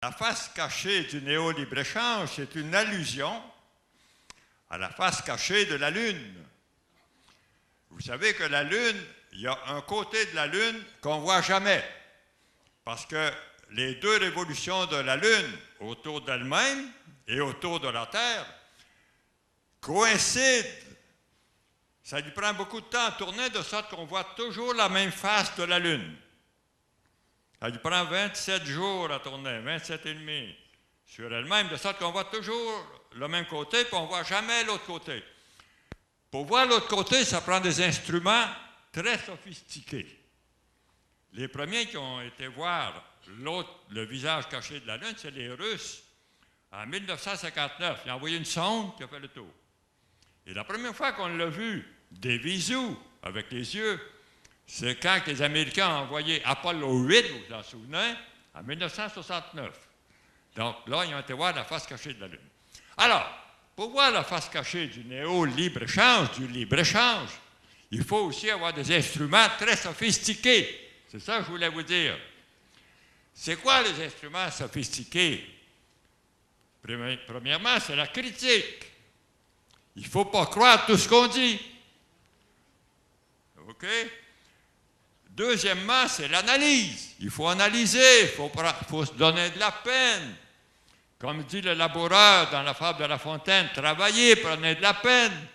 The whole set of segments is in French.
La face cachée du néo-libre-échange, c'est une allusion à la face cachée de la Lune. Vous savez que la Lune, il y a un côté de la Lune qu'on ne voit jamais. Parce que les deux révolutions de la Lune autour d'elle-même et autour de la Terre coïncident. Ça lui prend beaucoup de temps à tourner de sorte qu'on voit toujours la même face de la Lune. Ça lui prend 27 jours à tourner, 27 et demi sur elle-même, de sorte qu'on voit toujours le même côté, puis on ne voit jamais l'autre côté. Pour voir l'autre côté, ça prend des instruments très sophistiqués. Les premiers qui ont été voir le visage caché de la Lune, c'est les Russes. En 1959, ils ont envoyé une sonde qui a fait le tour. Et la première fois qu'on l'a vu des visus avec les yeux, c'est quand les Américains ont envoyé Apollo 8, vous vous en souvenez, en 1969. Donc là, ils ont été voir la face cachée de la Lune. Alors, pour voir la face cachée du néo-libre-échange, du libre-échange, il faut aussi avoir des instruments très sophistiqués. C'est ça que je voulais vous dire. C'est quoi les instruments sophistiqués? Premièrement, c'est la critique. Il ne faut pas croire tout ce qu'on dit. OK? Deuxièmement, c'est l'analyse. Il faut analyser, il faut se donner de la peine. Comme dit le laboureur dans la fable de La Fontaine, travaillez, prenez de la peine.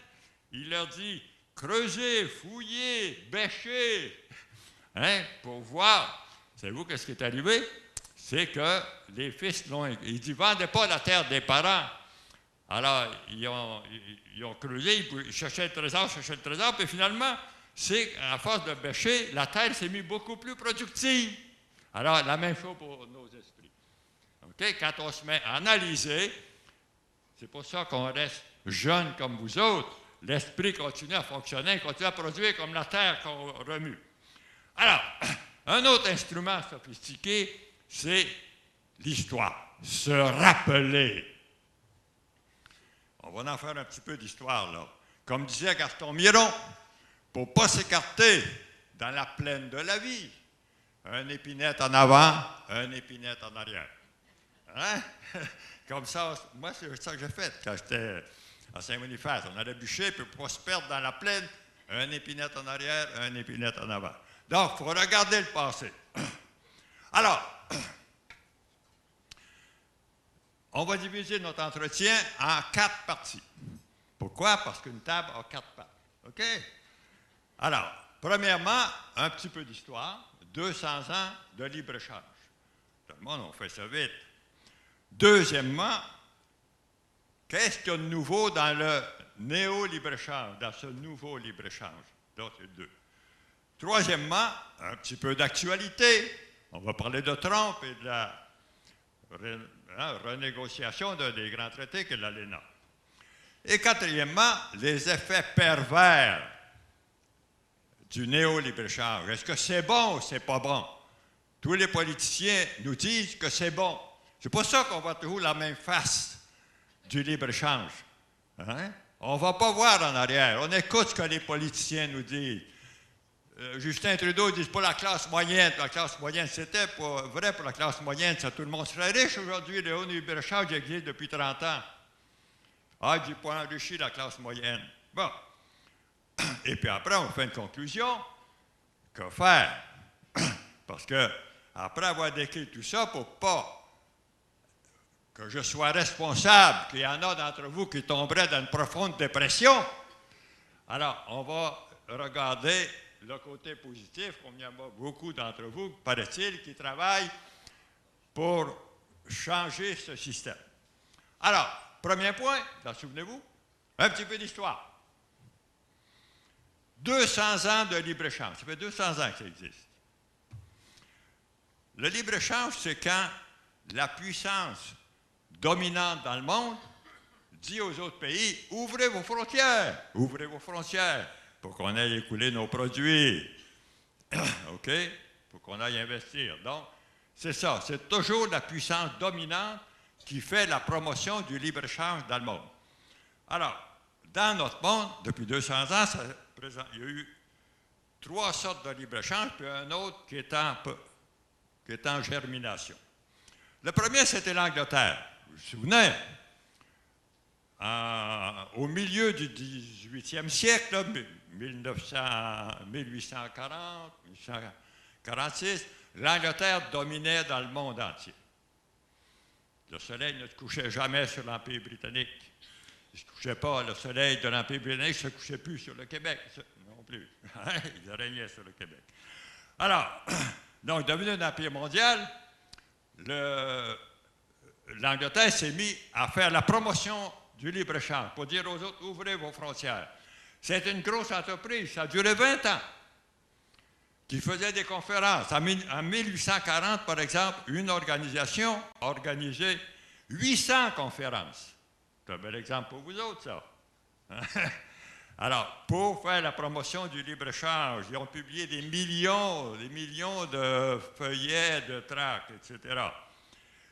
Il leur dit, creusez, fouillez, bêchez, pour voir. Savez-vous qu'est-ce qui est arrivé? C'est que les fils, ils ne vendaient pas la terre des parents. Alors, ils ont creusé, ils cherchaient le trésor, puis finalement, c'est à force de bêcher, la terre s'est mise beaucoup plus productive. Alors, la même chose pour nos esprits. Okay? Quand on se met à analyser, c'est pour ça qu'on reste jeune comme vous autres. L'esprit continue à fonctionner, continue à produire comme la terre qu'on remue. Alors, un autre instrument sophistiqué, c'est l'histoire. Se rappeler. On va en faire un petit peu d'histoire, là. Comme disait Gaston Miron, pour ne pas s'écarter dans la plaine de la vie, un épinette en avant, un épinette en arrière. Hein? Comme ça, moi, c'est ça que j'ai fait quand j'étais à Saint-Boniface. On allait bûcher, puis pour ne pas se perdre dans la plaine, un épinette en arrière, un épinette en avant. Donc, il faut regarder le passé. Alors, on va diviser notre entretien en 4 parties. Pourquoi? Parce qu'une table a 4 pattes. OK? Alors, premièrement, un petit peu d'histoire, 200 ans de libre-échange. Tout le monde, on fait ça vite. Deuxièmement, qu'est-ce qu'il y a de nouveau dans le néo-libre-échange, dans ce nouveau libre-échange? Donc, c'est 2. Troisièmement, un petit peu d'actualité. On va parler de Trump et de la renégociation des grands traités que l'ALENA. Et quatrièmement, les effets pervers du néo-libre-échange. Est-ce que c'est bon ou c'est pas bon? Tous les politiciens nous disent que c'est bon. C'est pour ça qu'on voit toujours la même face du libre-échange. Hein? On ne va pas voir en arrière. On écoute ce que les politiciens nous disent. Justin Trudeau dit pour la classe moyenne. La classe moyenne, c'était pas vrai pour la classe moyenne. Ça, tout le monde serait riche aujourd'hui. Le haut libre-échange existe depuis 30 ans. Ah, il dit pas enrichi la classe moyenne. Bon. Et puis après, on fait une conclusion. Que faire? Parce que, après avoir décrit tout ça, pour pas que je sois responsable, qu'il y en a d'entre vous qui tomberaient dans une profonde dépression, alors on va regarder le côté positif, comme il y en a beaucoup d'entre vous, paraît-il, qui travaillent pour changer ce système. Alors, premier point, souvenez-vous, un petit peu d'histoire. 200 ans de libre-échange. Ça fait 200 ans que ça existe. Le libre-échange, c'est quand la puissance dominante dans le monde dit aux autres pays, ouvrez vos frontières pour qu'on aille écouler nos produits. OK? Pour qu'on aille investir. Donc, c'est ça. C'est toujours la puissance dominante qui fait la promotion du libre-échange dans le monde. Alors, dans notre monde, depuis 200 ans, il y a eu 3 sortes de libre-échange, puis un autre qui est en germination. Le premier, c'était l'Angleterre. Vous vous souvenez? Au milieu du 18e siècle, là, 1840, 1846, l'Angleterre dominait dans le monde entier. Le soleil ne se couchait jamais sur l'Empire britannique. Il ne se couchait pas, le soleil de l'Empire britannique ne se couchait plus sur le Québec non plus. Il régnait sur le Québec. Alors, donc, devenu un empire mondial, l'Angleterre s'est mise à faire la promotion du libre-échange pour dire aux autres, ouvrez vos frontières. C'est une grosse entreprise, ça a duré 20 ans, qui faisait des conférences. En 1840, par exemple, une organisation organisait 800 conférences. C'est un bel exemple pour vous autres, ça. Alors, pour faire la promotion du libre-échange, ils ont publié des millions de feuillets, de tracts, etc.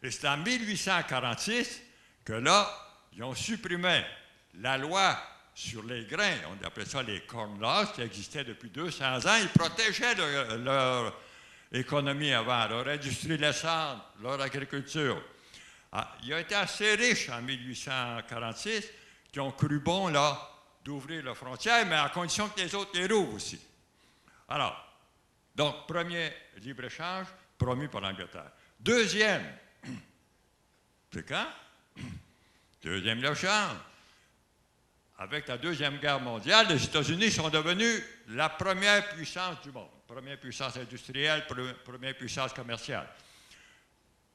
Et c'est en 1846 que là, ils ont supprimé la loi sur les grains, on appelait ça les corn laws, qui existaient depuis 200 ans. Ils protégeaient leur économie avant, leur industrie laissante, leur agriculture. Ils ont été assez riches en 1846, qui ont cru bon, là, d'ouvrir leurs frontières, mais à condition que les autres les rouvrent aussi. Alors, donc, premier libre-échange promu par l'Angleterre. Deuxième, c'est quand? Deuxième libre-échange. Avec la Deuxième Guerre mondiale, les États-Unis sont devenus la première puissance du monde. Première puissance industrielle, première puissance commerciale.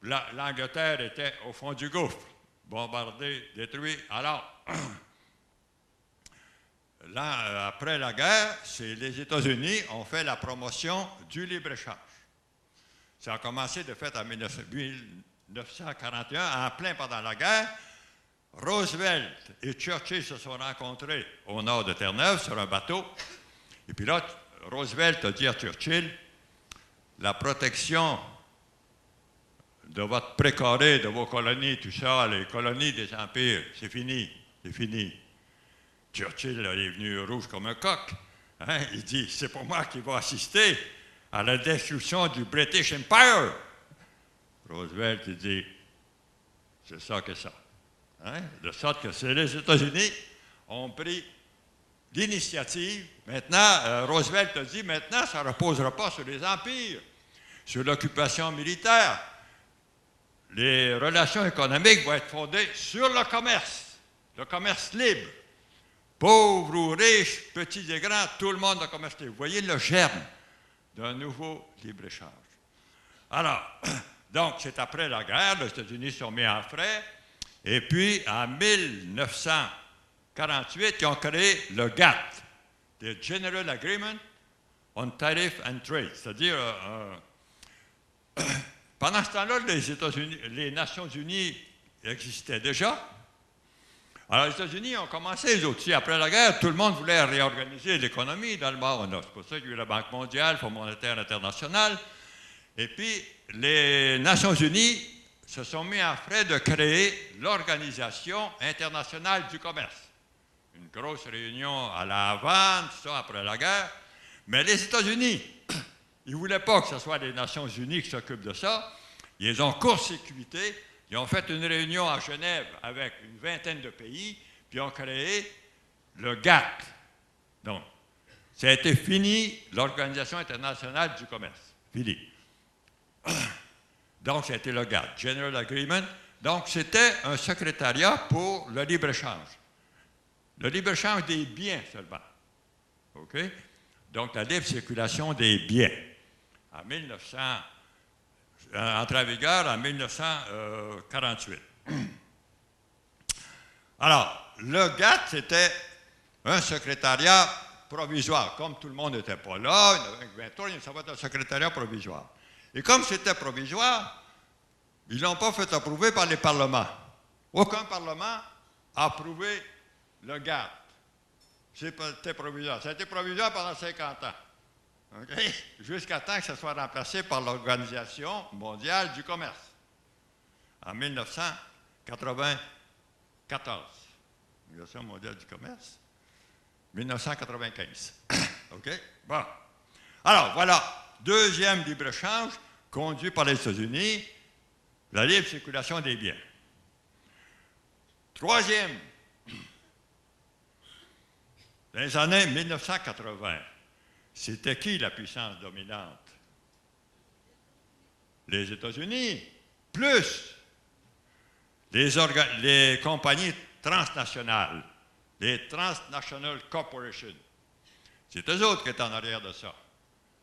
L'Angleterre était au fond du gouffre, bombardée, détruite. Alors, là, après la guerre, les États-Unis ont fait la promotion du libre-échange. Ça a commencé de fait en 1941, en plein pendant la guerre. Roosevelt et Churchill se sont rencontrés au nord de Terre-Neuve sur un bateau. Et puis là, Roosevelt a dit à Churchill, la protection de votre précaré, de vos colonies, tout ça, les colonies des empires, c'est fini, c'est fini. Churchill là, est venu rouge comme un coq. Hein? Il dit, c'est pour moi qui va assister à la destruction du British Empire. Roosevelt, il dit, c'est ça que ça. Hein? De sorte que les États-Unis ont pris l'initiative. Maintenant, Roosevelt a dit, maintenant, ça ne reposera pas sur les empires, sur l'occupation militaire. Les relations économiques vont être fondées sur le commerce libre. Pauvres ou riches, petits et grands, tout le monde a commerce libre. Vous voyez le germe d'un nouveau libre-échange. Alors, donc, c'est après la guerre, les États-Unis sont mis en frais. Et puis, en 1948, ils ont créé le GATT, le General Agreement on Tariff and Trade, c'est-à-dire, pendant ce temps-là, les Nations Unies existaient déjà. Alors, les États-Unis ont commencé, les autres aussi. Après la guerre, tout le monde voulait réorganiser l'économie dans le monde. C'est pour ça qu'il y a eu la Banque mondiale, le Fonds monétaire international. Et puis, les Nations Unies se sont mis en frais de créer l'Organisation internationale du commerce. Une grosse réunion à La Havane, tout ça, après la guerre. Mais les États-Unis, ils ne voulaient pas que ce soit les Nations Unies qui s'occupent de ça. Ils ont court-circuité. Ils ont fait une réunion à Genève avec une vingtaine de pays, puis ont créé le GATT. Donc, ça a été fini, l'Organisation internationale du commerce. Fini. Donc, c'était le GATT, General Agreement. Donc, c'était un secrétariat pour le libre-échange. Le libre-échange des biens seulement. OK? Donc, la libre circulation des biens. Entre en vigueur en 1948. Alors, le GATT, c'était un secrétariat provisoire. Comme tout le monde n'était pas là, ça va être un secrétariat provisoire. Et comme c'était provisoire, ils ne l'ont pas fait approuver par les parlements. Aucun parlement a approuvé le GATT. C'était provisoire. Ça a été provisoire pendant 50 ans. Okay? Jusqu'à temps que ça soit remplacé par l'Organisation mondiale du commerce. En 1994. L'Organisation mondiale du commerce. 1995. OK? Bon. Alors, voilà. Deuxième libre-échange conduit par les États-Unis. La libre circulation des biens. Troisième, dans les années 1980, c'était qui la puissance dominante? Les États-Unis, plus les compagnies transnationales, les Transnational Corporations. C'est eux autres qui sont en arrière de ça.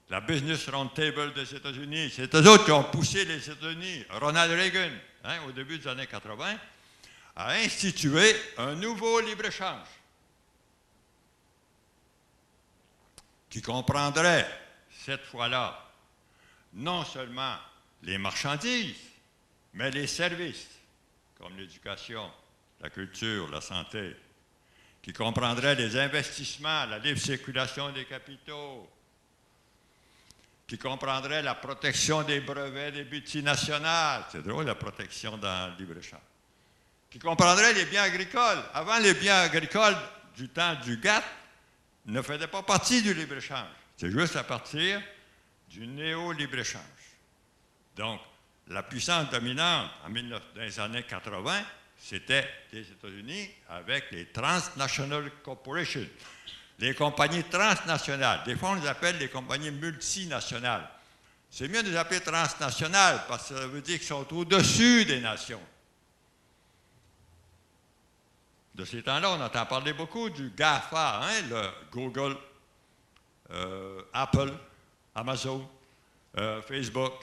La Business Roundtable des États-Unis, c'est eux autres qui ont poussé les États-Unis, Ronald Reagan, au début des années 80, à instituer un nouveau libre-échange qui comprendrait, cette fois-là, non seulement les marchandises, mais les services, comme l'éducation, la culture, la santé, qui comprendrait les investissements, la libre circulation des capitaux, qui comprendrait la protection des brevets des multinationales, c'est drôle la protection dans le libre-échange, qui comprendrait les biens agricoles. Avant, les biens agricoles du temps du GATT ne faisaient pas partie du libre-échange. C'est juste à partir du néo-libre-échange. Donc, la puissance dominante dans les années 80, c'était les États-Unis avec les Transnational Corporations, les compagnies transnationales. Des fois, on les appelle les compagnies multinationales. C'est mieux de les appeler transnationales parce que ça veut dire qu'ils sont au-dessus des nations. De ces temps-là, on entend parler beaucoup du GAFA, le Google, Apple, Amazon, Facebook,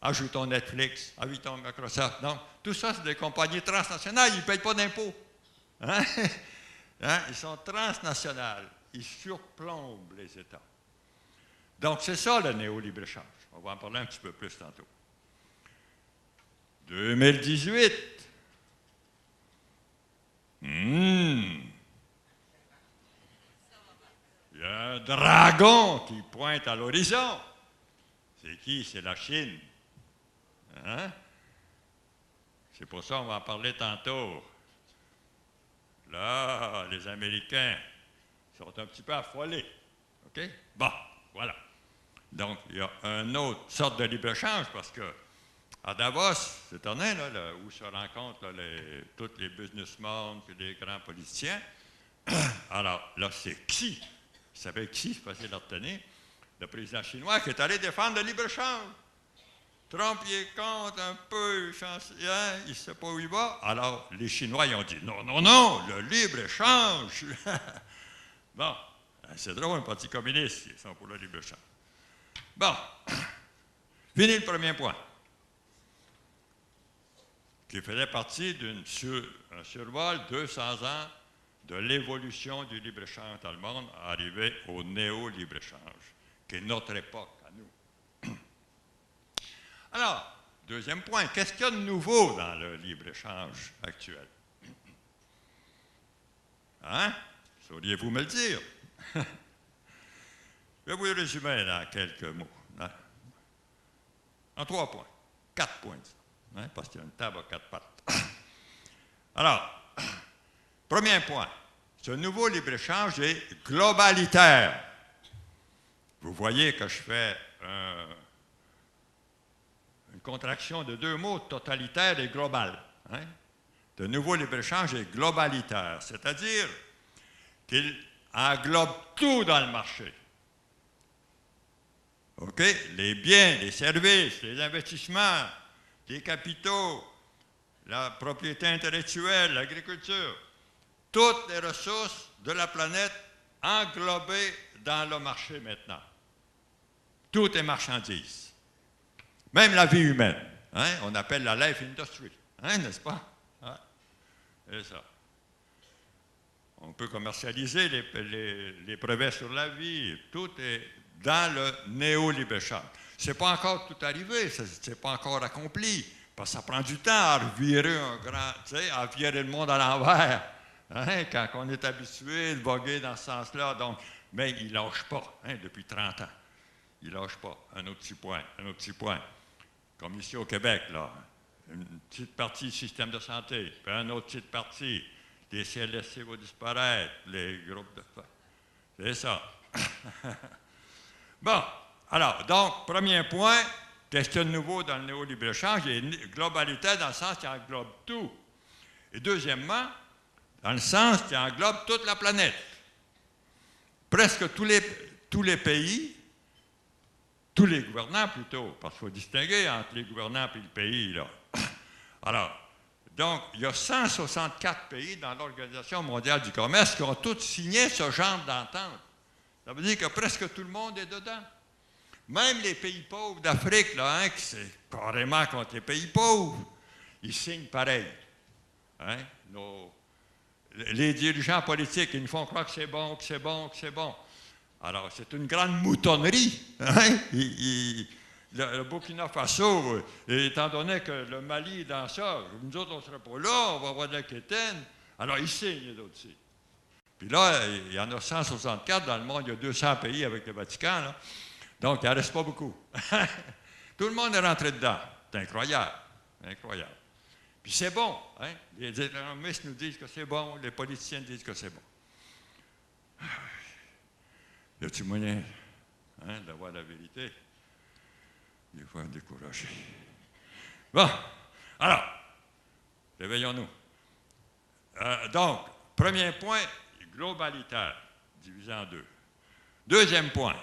ajoutons Netflix, ajoutons Microsoft. Donc, tout ça, c'est des compagnies transnationales, ils ne payent pas d'impôts. Ils sont transnationales, ils surplombent les États. Donc, c'est ça le néo-libre-échange. On va en parler un petit peu plus tantôt. 2018. Il y a un dragon qui pointe à l'horizon. C'est qui? C'est la Chine. C'est pour ça qu'on va en parler tantôt. Là, les Américains sont un petit peu affolés. OK? Bon, voilà. Donc, il y a une autre sorte de libre-échange parce que à Davos, cette année, là, où se rencontrent tous les businessmen et les grands politiciens, alors là, c'est Xi. Il s'appelle Xi, c'est facile à retenir, le président chinois qui est allé défendre le libre-échange. Trump, il est contre un peu, il ne sait pas où il va. Alors, les Chinois, ils ont dit non, non, non, le libre-échange. Bon, c'est drôle, un parti communiste, ils sont pour le libre-échange. Bon, fini le premier point, qui faisait partie d'un survol 200 ans de l'évolution du libre-échange dans le monde, arrivé au néo-libre-échange, qui est notre époque à nous. Alors, deuxième point, qu'est-ce qu'il y a de nouveau dans le libre-échange actuel? Sauriez-vous me le dire? Je vais vous le résumer dans quelques mots. En 3 points, 4 points, parce qu'il y a une table à 4 pattes. Alors, premier point, ce nouveau libre-échange est globalitaire. Vous voyez que je fais une contraction de 2 mots, totalitaire et global. Le nouveau libre-échange est globalitaire, c'est-à-dire qu'il englobe tout dans le marché. OK? Les biens, les services, les investissements, les capitaux, la propriété intellectuelle, l'agriculture, toutes les ressources de la planète englobées dans le marché maintenant. Tout est marchandise. Même la vie humaine. On appelle la life industry. N'est-ce pas? C'est ça. On peut commercialiser les brevets sur la vie. Tout est dans le néo-libre-échange. Ce n'est pas encore tout arrivé, ce n'est pas encore accompli, parce que ça prend du temps à revirer à virer le monde à l'envers, quand on est habitué de voguer dans ce sens-là. Donc, mais il ne lâche pas, depuis 30 ans. Il ne lâche pas. Un autre petit point. Comme ici au Québec, là, une petite partie du système de santé, puis une autre petite partie, les CLSC vont disparaître, les groupes de... C'est ça. Bon, alors, donc, premier point, Qu'est-ce qu'il y a de nouveau dans le néo-libre-échange? Il y a une globalité dans le sens qui englobe tout. Et deuxièmement, dans le sens qui englobe toute la planète. Presque tous les pays, tous les gouvernants plutôt, parce qu'il faut distinguer entre les gouvernants et le pays, là. Alors, donc, il y a 164 pays dans l'Organisation mondiale du commerce qui ont tous signé ce genre d'entente. Ça veut dire que presque tout le monde est dedans. Même les pays pauvres d'Afrique, là, hein, qui c'est carrément contre les pays pauvres, ils signent pareil. Hein? Les dirigeants politiques, ils nous font croire que c'est bon, que c'est bon, que c'est bon. Alors, c'est une grande moutonnerie. Hein? Le Burkina Faso, étant donné que le Mali est dans ça, nous autres, on ne sera pas là, on va avoir de la quétaine. Alors, ils signent, les autres aussi. Puis là, il y en a 164 dans le monde, il y a 200 pays avec le Vatican, là. Donc, il n'en reste pas beaucoup. Tout le monde est rentré dedans. C'est incroyable. Incroyable. Puis c'est bon. Hein? Les économistes nous disent que c'est bon, les politiciens disent que c'est bon. Y a-t-il moyen d'avoir la vérité? Des fois, découragé. Bon, alors, réveillons-nous. Donc, premier point, globalitaire, divisé en deux. Deuxième point,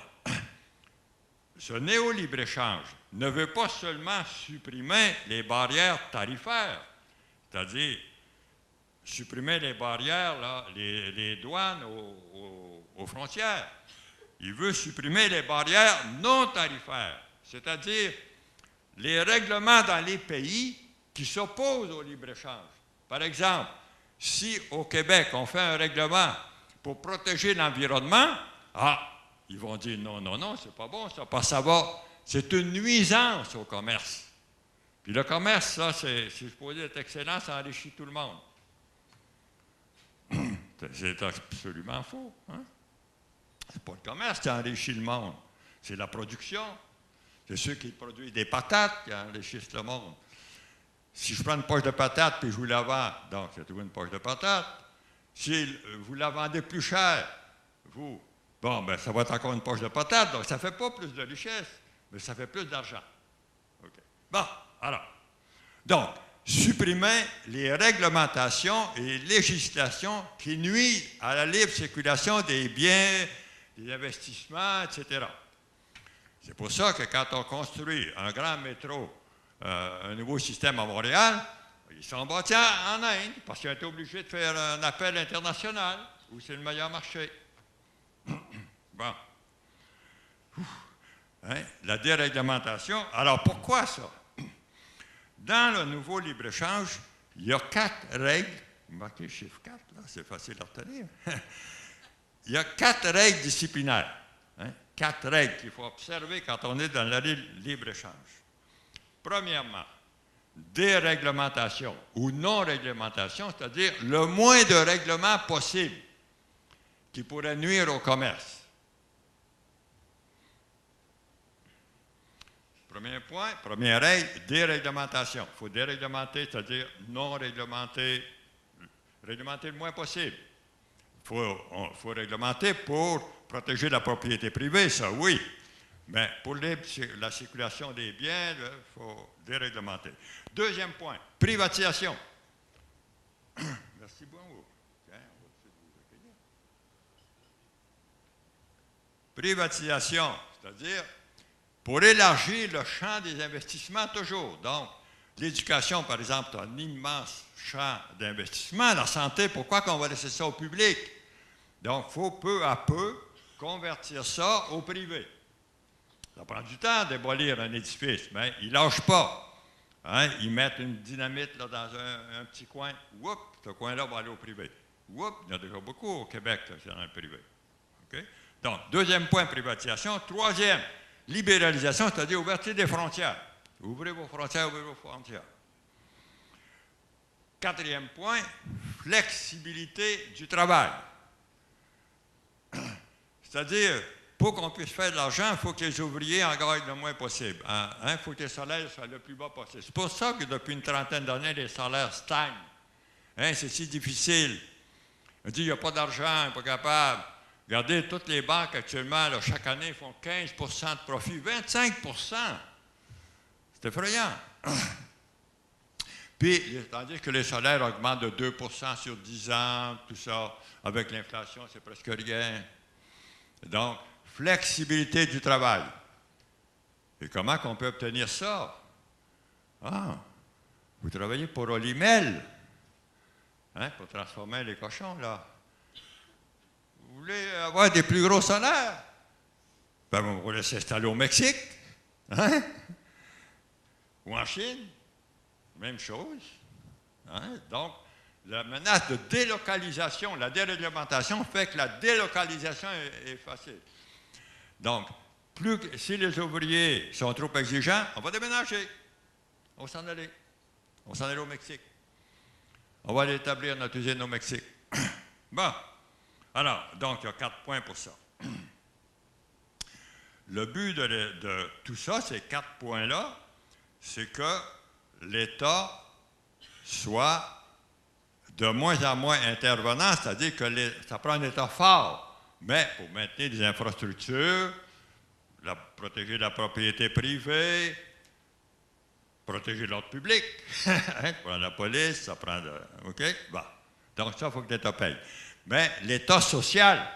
ce néo-libre-échange ne veut pas seulement supprimer les barrières tarifaires, c'est-à-dire supprimer les barrières, là, les douanes aux frontières. Il veut supprimer les barrières non tarifaires, c'est-à-dire les règlements dans les pays qui s'opposent au libre-échange. Par exemple, si au Québec, on fait un règlement pour protéger l'environnement, ils vont dire non, non, non, c'est pas bon ça, parce que ça va, c'est une nuisance au commerce. Puis le commerce, ça, c'est supposé être excellent, ça enrichit tout le monde. C'est absolument faux. Hein? C'est pas le commerce qui enrichit le monde, c'est la production. C'est ceux qui produisent des patates qui enrichissent le monde. Si je prends une poche de patates puis je vous la vends, donc c'est toujours une poche de patates. Si vous la vendez plus cher, vous, bon, ben ça va être encore une poche de patates, donc ça ne fait pas plus de richesse, mais ça fait plus d'argent. Okay. Bon, alors, donc, supprimer les réglementations et législations qui nuisent à la libre circulation des biens, des investissements, etc. C'est pour ça que quand on construit un grand métro, un nouveau système à Montréal, ils sont bâtis en Inde parce qu'ils ont été obligés de faire un appel international où c'est le meilleur marché. Bon. Hein? La déréglementation. Alors pourquoi ça? Dans le nouveau libre-échange, il y a 4 règles. Vous marquez le chiffre 4, là, c'est facile à retenir. Il y a 4 règles disciplinaires. Hein? 4 règles qu'il faut observer quand on est dans le libre-échange. Premièrement, déréglementation ou non-réglementation, c'est-à-dire le moins de règlements possible qui pourrait nuire au commerce. Premier point, première règle, déréglementation. Il faut déréglementer, c'est-à-dire non réglementer, réglementer le moins possible. Il faut réglementer pour protéger la propriété privée, ça oui. Mais pour la circulation des biens, il faut déréglementer. Deuxième point, privatisation. Merci beaucoup. Privatisation, c'est-à-dire pour élargir le champ des investissements toujours. Donc, l'éducation, par exemple, c'est un immense champ d'investissement. La santé, pourquoi qu'on va laisser ça au public? Donc, il faut peu à peu convertir ça au privé. Ça prend du temps d'ébolir un édifice, mais ils ne lâchent pas. Hein? Ils mettent une dynamite là, dans un petit coin. Oups, ce coin-là va aller au privé. Oups, il y en a déjà beaucoup au Québec, c'est dans le privé. Okay? Donc, deuxième point, privatisation. Troisième, libéralisation, c'est-à-dire ouverture des frontières. Ouvrez vos frontières, ouvrez vos frontières. Quatrième point, flexibilité du travail. C'est-à-dire, pour qu'on puisse faire de l'argent, il faut que les ouvriers en gagnent le moins possible. Il faut que les salaires soient le plus bas possible. C'est pour ça que depuis une trentaine d'années, les salaires stagnent. Hein, c'est si difficile. On dit, il n'y a pas d'argent, il n'est pas capable. Regardez, toutes les banques actuellement, là, chaque année, font 15 % de profit, 25 %. C'est effrayant. Puis, tandis que les salaires augmentent de 2 % sur 10 ans, tout ça, avec l'inflation, c'est presque rien. Donc, flexibilité du travail. Et comment qu'on peut obtenir ça? Ah, vous travaillez pour Olimel, hein, pour transformer les cochons, là. Vous voulez avoir des plus gros salaires? Ben, vous voulez s'installer au Mexique, hein? Ou en Chine, même chose. Hein? Donc, la menace de délocalisation, la déréglementation fait que la délocalisation est facile. Donc, si les ouvriers sont trop exigeants, on va déménager. On va s'en aller. On va s'en aller au Mexique. On va aller établir notre usine au Mexique. Bon. Alors, donc, il y a 4 points pour ça. Le but de tout ça, ces 4 points-là, c'est que l'État soit de moins en moins intervenant, c'est-à-dire que ça prend un État fort, mais pour maintenir des infrastructures, protéger la propriété privée, protéger l'ordre public. Ça prend la police, ça prend... OK? Bon. Donc ça, il faut que l'État paye. Mais l'État social,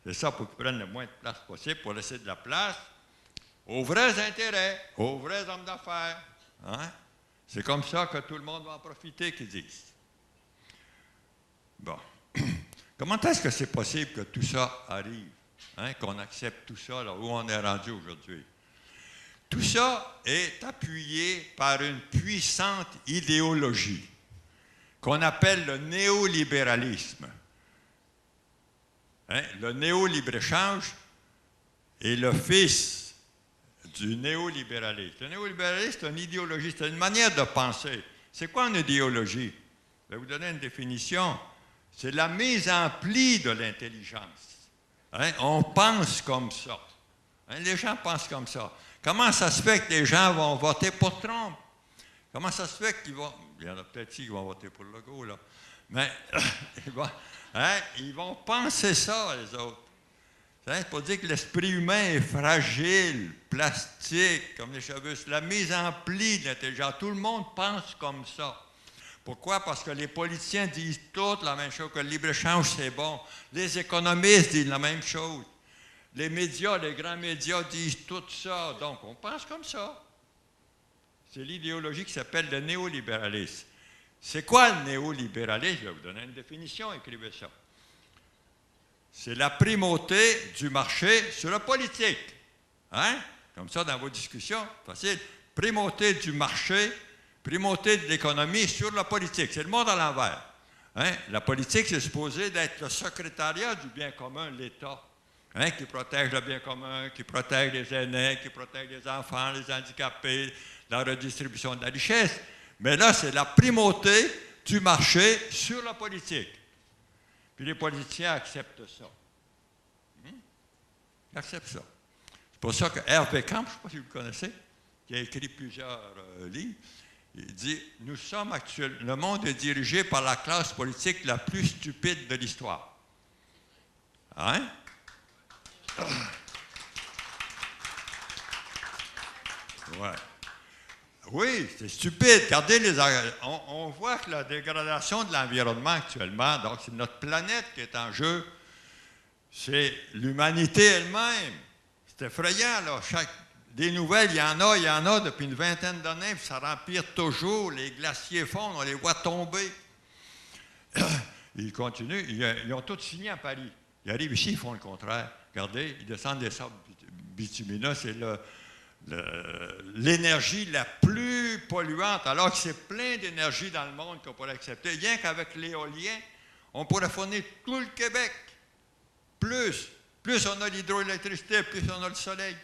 c'est ça pour qu'il prenne le moins de place possible, pour laisser de la place aux vrais intérêts, aux vrais hommes d'affaires. Hein? C'est comme ça que tout le monde va en profiter, qu'ils disent. Bon. Comment est-ce que c'est possible que tout ça arrive? Hein? Qu'on accepte tout ça, là, où on est rendu aujourd'hui? Tout ça est appuyé par une puissante idéologie qu'on appelle le néolibéralisme. Hein? Le néo-libre-échange est le fils du néolibéralisme. Le néolibéralisme, c'est une idéologie, c'est une manière de penser. C'est quoi une idéologie? Je vais vous donner une définition. C'est la mise en pli de l'intelligence. Hein? On pense comme ça. Hein? Les gens pensent comme ça. Comment ça se fait que les gens vont voter pour Trump? Comment ça se fait qu'ils vont... Il y en a peut-être qui vont voter pour Legault, là. Mais ils vont penser ça, les autres. C'est pour dire que l'esprit humain est fragile, plastique, comme les cheveux. C'est la mise en pli de l'intelligence. Tout le monde pense comme ça. Pourquoi? Parce que les politiciens disent toutes la même chose, que le libre-échange, c'est bon. Les économistes disent la même chose. Les médias, les grands médias disent tout ça. Donc, on pense comme ça. C'est l'idéologie qui s'appelle le néolibéralisme. C'est quoi le néolibéralisme? Je vais vous donner une définition, écrivez ça. C'est la primauté du marché sur la politique. Hein? Comme ça, dans vos discussions, facile. Primauté du marché, primauté de l'économie sur la politique. C'est le monde à l'envers. Hein? La politique, c'est supposé d'être le secrétariat du bien commun, l'État. Hein, qui protège le bien commun, qui protège les aînés, qui protège les enfants, les handicapés, la redistribution de la richesse. Mais là, c'est la primauté du marché sur la politique. Puis les politiciens acceptent ça. Ils acceptent ça. C'est pour ça que Hervé Camp, je ne sais pas si vous le connaissez, qui a écrit plusieurs livres, il dit « Nous sommes actuellement... Le monde est dirigé par la classe politique la plus stupide de l'histoire. » Hein? Ouais. Oui, c'est stupide. Regardez, on voit que la dégradation de l'environnement actuellement, donc c'est notre planète qui est en jeu, c'est l'humanité elle-même. C'est effrayant, là. Des nouvelles, il y en a depuis une vingtaine d'années, puis ça empire toujours. Les glaciers fondent, on les voit tomber. Ils continuent, ils ont tous signé à Paris. Ils arrivent ici, ils font le contraire. Regardez, ils descendent des sables bitumineux, c'est l'énergie la plus polluante, alors que c'est plein d'énergie dans le monde qu'on pourrait accepter. Rien qu'avec l'éolien, on pourrait fournir tout le Québec. Plus on a l'hydroélectricité, plus on a le soleil.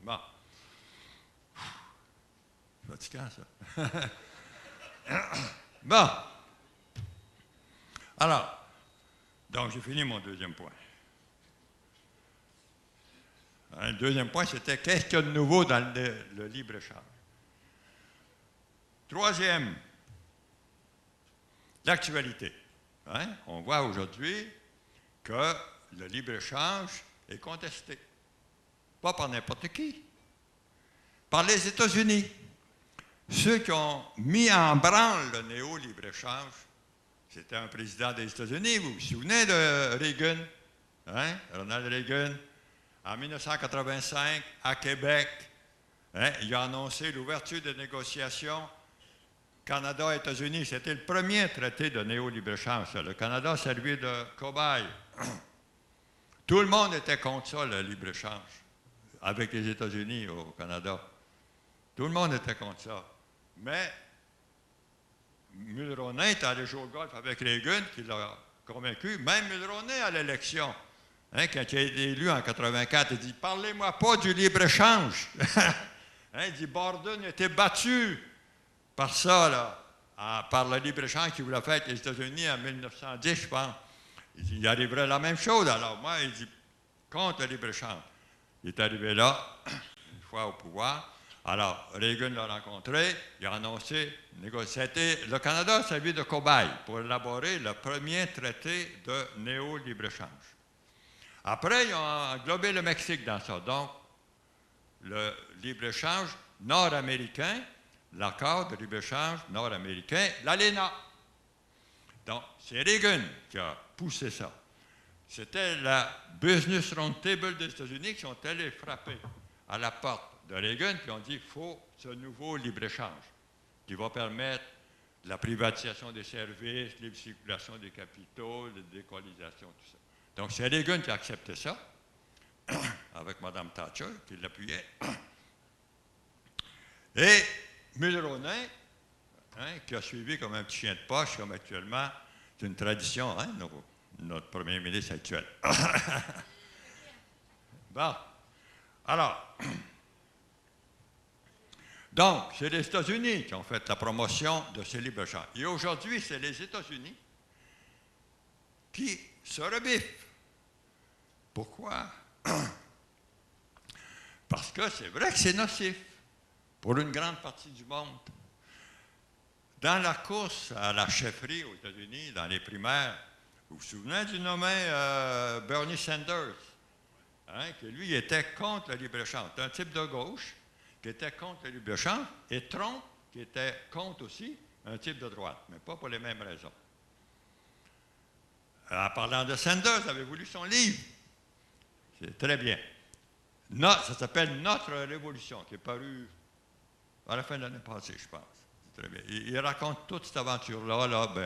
Bon. C'est fatigant, ça. Bon. Alors, donc j'ai fini mon deuxième point. Le deuxième point, c'était qu'est-ce qu'il y a de nouveau dans le libre-échange. Troisième, l'actualité. Hein? On voit aujourd'hui que le libre-échange est contesté. Pas par n'importe qui. Par les États-Unis. ceux qui ont mis en branle le néo-libre-échange, c'était un président des États-Unis, vous vous souvenez de Reagan, hein? Ronald Reagan, en 1985, à Québec, hein? Il a annoncé l'ouverture des négociations Canada-États-Unis. C'était le premier traité de néo-libre-échange. Le Canada a servi de cobaye. Tout le monde était contre ça, le libre-échange, avec les États-Unis au Canada. Tout le monde était contre ça. Mais Mulroney est allé jouer au golf avec Reagan, qui l'a convaincu. Même Mulroney à l'élection, hein, quand il a été élu en 1984, il dit « Parlez-moi pas du libre-échange. » Hein, il dit « Borden a été battu par ça, là, par le libre-échange qu'il voulait faire avec les États-Unis en 1910, je pense. » Il dit « Il arriverait la même chose. » Alors moi, il dit « Contre le libre-échange. » Il est arrivé là, une fois au pouvoir. Alors, Reagan l'a rencontré, il a annoncé, le Canada a servi de cobaye pour élaborer le premier traité de néo-libre-échange. Après, ils ont englobé le Mexique dans ça. Donc, le libre-échange nord-américain, l'accord de libre-échange nord-américain, l'ALENA. Donc, c'est Reagan qui a poussé ça. C'était la Business Roundtable des États-Unis qui sont allés frapper à la porte de Reagan, qui ont dit qu'il faut ce nouveau libre-échange qui va permettre la privatisation des services, la circulation des capitaux, la décolonisation, tout ça. Donc, c'est Reagan qui a accepté ça, avec Mme Thatcher, qui l'appuyait. Et Mulroney, hein, qui a suivi comme un petit chien de poche, comme actuellement, c'est une tradition, hein, notre premier ministre actuel. Bon. Alors, donc, c'est les États-Unis qui ont fait la promotion de ce libre-échange. Et aujourd'hui, c'est les États-Unis qui se rebiffent. Pourquoi? Parce que c'est vrai que c'est nocif pour une grande partie du monde. Dans la course à la chefferie aux États-Unis, dans les primaires, vous vous souvenez du nommé Bernie Sanders, hein, que lui était contre le libre-échange. C'est un type de gauche qui était contre le libre-échange, et Trump, qui était contre aussi, un type de droite, mais pas pour les mêmes raisons. En parlant de Sanders, avez-vous lu son livre? C'est très bien. Ça s'appelle « Notre Révolution », qui est paru à la fin de l'année passée, je pense. C'est très bien. Il raconte toute cette aventure-là,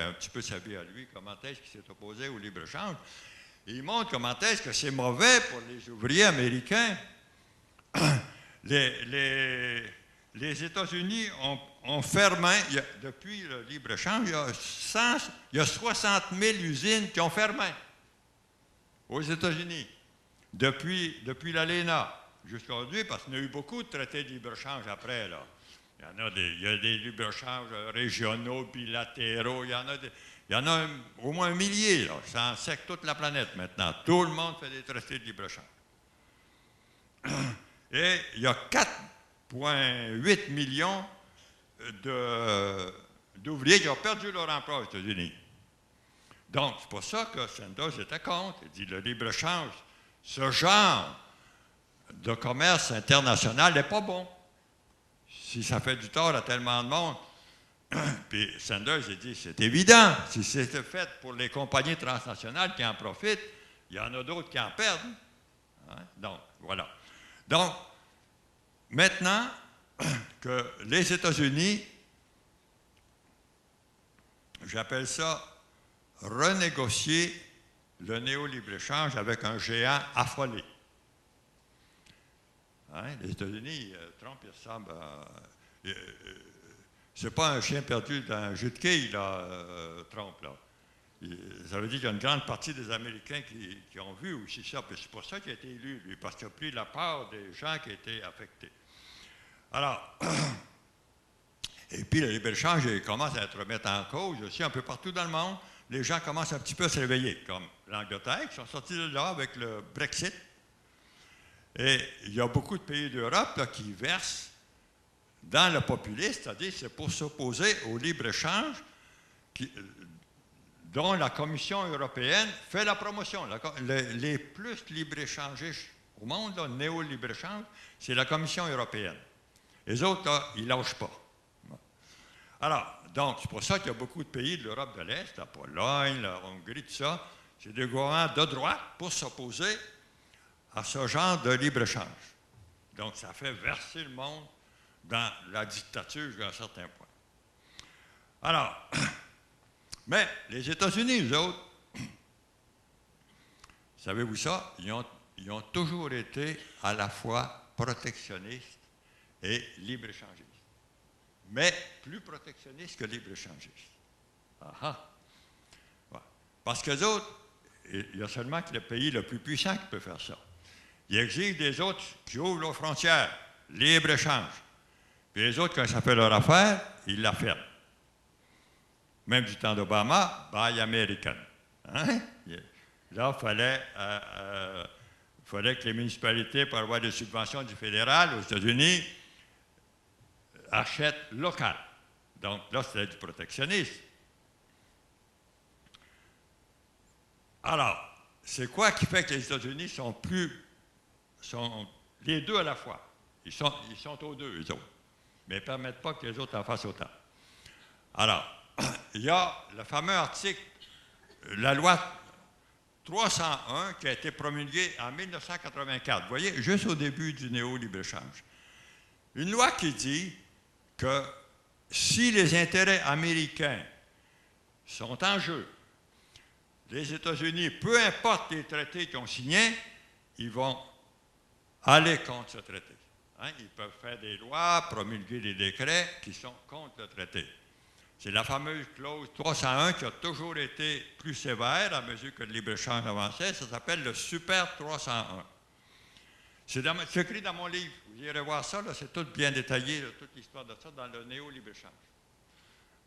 un petit peu sa vie à lui, comment est-ce qu'il s'est opposé au libre-échange. Il montre comment est-ce que c'est mauvais pour les ouvriers américains. Les États-Unis ont fermé, depuis le libre-échange, il y a 60 000 usines qui ont fermé aux États-Unis, depuis l'ALENA jusqu'à aujourd'hui, parce qu'il y a eu beaucoup de traités de libre-échange après, là. Il y a des libre-échanges régionaux, bilatéraux, il y en a au moins 1 millier, là. Ça enseigne toute la planète maintenant. Tout le monde fait des traités de libre-échange. Et il y a 4,8 millions d'ouvriers qui ont perdu leur emploi aux États-Unis. Donc, c'est pour ça que Sanders était contre. Il dit le libre-échange, ce genre de commerce international n'est pas bon. Si ça fait du tort à tellement de monde. Puis Sanders a dit c'est évident, si c'était fait pour les compagnies transnationales qui en profitent, il y en a d'autres qui en perdent. Hein? Donc, voilà. Donc, maintenant que les États-Unis, j'appelle ça renégocier le néo-libre-échange avec un géant affolé. Hein? Les États-Unis, Trump, il ressemble à... c'est pas un chien perdu dans un jeu de quilles, là, Trump, là. Ça veut dire qu'il y a une grande partie des Américains qui ont vu aussi ça. Puis c'est pour ça qu'il a été élu, lui, parce qu'il a pris la part des gens qui étaient affectés. Alors, et puis le libre-échange commence à être remis en cause aussi un peu partout dans le monde. Les gens commencent un petit peu à se réveiller, comme l'Angleterre, qui sont sortis de là avec le Brexit. Et il y a beaucoup de pays d'Europe là, qui versent dans le populisme, c'est-à-dire c'est pour s'opposer au libre-échange dont la Commission européenne fait la promotion. Les plus libre-échangistes au monde, néo-libre-échange, c'est la Commission européenne. Les autres, là, ils ne lâchent pas. Alors, donc, c'est pour ça qu'il y a beaucoup de pays de l'Europe de l'Est, la Pologne, la Hongrie, tout ça, c'est des gouvernements de droite pour s'opposer à ce genre de libre-échange. Donc, ça fait verser le monde dans la dictature jusqu'à un certain point. Alors, mais les États-Unis, eux autres, savez-vous ça? Ils ont toujours été à la fois protectionnistes et libre-échangistes. Mais plus protectionnistes que libre-échangistes. Ouais. Parce que les autres, il y a seulement que le pays le plus puissant qui peut faire ça. Ils exigent des autres qui ouvrent leurs frontières, libre-échange. Puis les autres, quand ça fait leur affaire, ils la ferment. Même du temps d'Obama, Buy American. Hein? Là, il fallait que les municipalités, pour avoir des subventions du fédéral aux États-Unis, achètent local. Donc là, c'était du protectionnisme. Alors, c'est quoi qui fait que les États-Unis sont les deux à la fois? Ils sont aux deux, eux autres. Mais ils ne permettent pas que les autres en fassent autant. Alors, il y a le fameux article, la loi 301 qui a été promulguée en 1984. Vous voyez, juste au début du néo-libre-échange. Une loi qui dit que si les intérêts américains sont en jeu, les États-Unis, peu importe les traités qu'ils ont signés, ils vont aller contre ce traité. Hein? Ils peuvent faire des lois, promulguer des décrets qui sont contre le traité. C'est la fameuse clause 301 qui a toujours été plus sévère à mesure que le libre-échange avançait. Ça s'appelle le Super 301. C'est écrit dans mon livre. Vous irez voir ça, c'est tout bien détaillé, toute l'histoire de ça, dans le néo-libre-échange.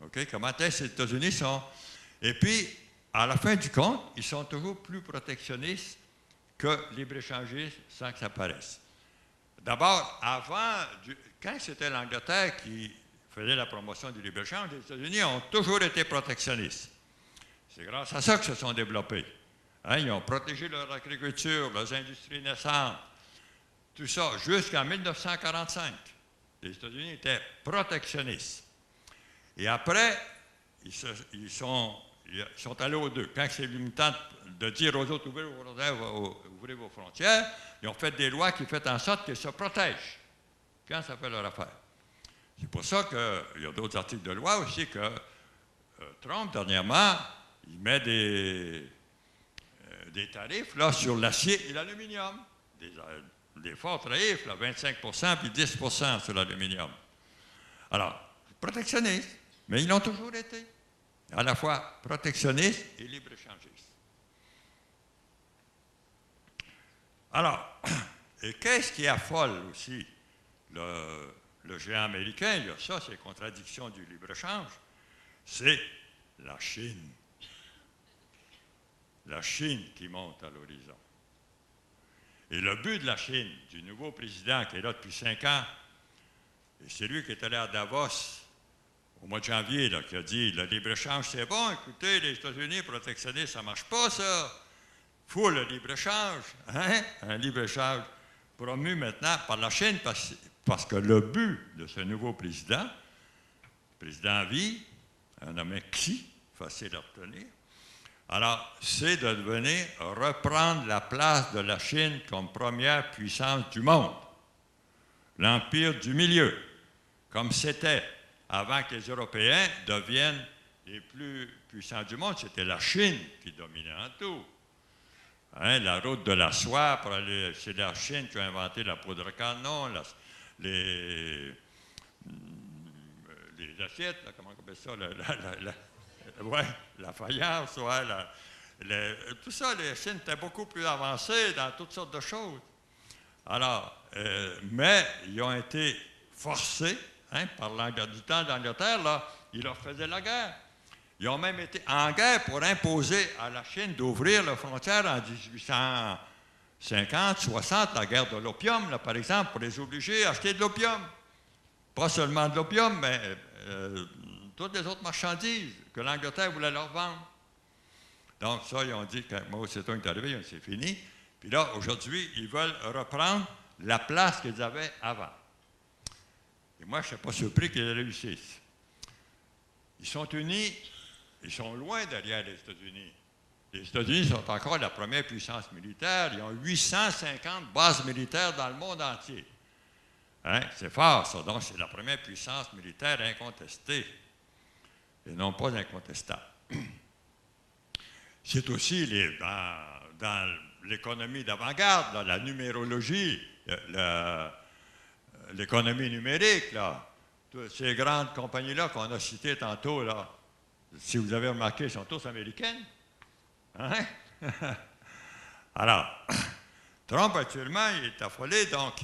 OK? Comment est-ce que les États-Unis sont... Et puis, à la fin du compte, ils sont toujours plus protectionnistes que libre-échangistes sans que ça paraisse. D'abord, quand c'était l'Angleterre qui faisait la promotion du libre-échange, les États-Unis ont toujours été protectionnistes. C'est grâce à ça qu'ils se sont développés. Hein, ils ont protégé leur agriculture, leurs industries naissantes, tout ça, jusqu'en 1945. Les États-Unis étaient protectionnistes. Et après, ils sont allés aux deux. Quand c'est limitant de dire aux autres, ouvrez vos frontières, ils ont fait des lois qui font en sorte qu'ils se protègent quand ça fait leur affaire. C'est pour ça qu'il y a d'autres articles de loi aussi que Trump, dernièrement, il met des tarifs là, sur l'acier et l'aluminium. Des forts tarifs, là, 25 puis 10 sur l'aluminium. Alors, protectionnistes, mais ils l'ont toujours été. À la fois protectionnistes et libre-échangistes. Alors, et qu'est-ce qui affole aussi le géant américain? Il y a ça, c'est les contradictions du libre-échange. C'est la Chine. La Chine qui monte à l'horizon. Et le but de la Chine, du nouveau président qui est là depuis 5 ans, et c'est lui qui est allé à Davos au mois de janvier, là, qui a dit « Le libre-échange, c'est bon, écoutez, les États-Unis protectionnistes, ça ne marche pas, ça. Il faut le libre-échange. Hein? Un libre-échange promu maintenant par la Chine, parce que le but de ce nouveau président, le président à vie, un nommé Xi, facile à retenir, alors, c'est de venir reprendre la place de la Chine comme première puissance du monde. L'empire du milieu, comme c'était avant que les Européens deviennent les plus puissants du monde, c'était la Chine qui dominait en tout. Hein, la route de la soie, c'est la Chine qui a inventé la poudre à canon, les assiettes, là, comment on appelle ça, la faïence, tout ça, les Chines étaient beaucoup plus avancées dans toutes sortes de choses. Alors, mais ils ont été forcés, hein, par du temps d'Angleterre, là, ils leur faisaient la guerre. Ils ont même été en guerre pour imposer à la Chine d'ouvrir leurs frontières en 1850, 60, la guerre de l'opium, là, par exemple, pour les obliger à acheter de l'opium. Pas seulement de l'opium, mais toutes les autres marchandises que l'Angleterre voulait leur vendre. Donc ça, ils ont dit, quand Mao Tse-tung est arrivé, c'est fini. Puis là, aujourd'hui, ils veulent reprendre la place qu'ils avaient avant. Et moi, je ne suis pas surpris qu'ils réussissent. ils sont unis, ils sont loin derrière les États-Unis. Les États-Unis sont encore la première puissance militaire. Ils ont 850 bases militaires dans le monde entier. Hein? C'est fort, ça. Donc, c'est la première puissance militaire incontestée et non pas incontestable. C'est aussi dans l'économie d'avant-garde, là, la numérologie, l'économie numérique, là, toutes ces grandes compagnies-là qu'on a citées tantôt, là, si vous avez remarqué, elles sont tous américaines. Hein? Alors, Trump, actuellement, il est affolé, donc,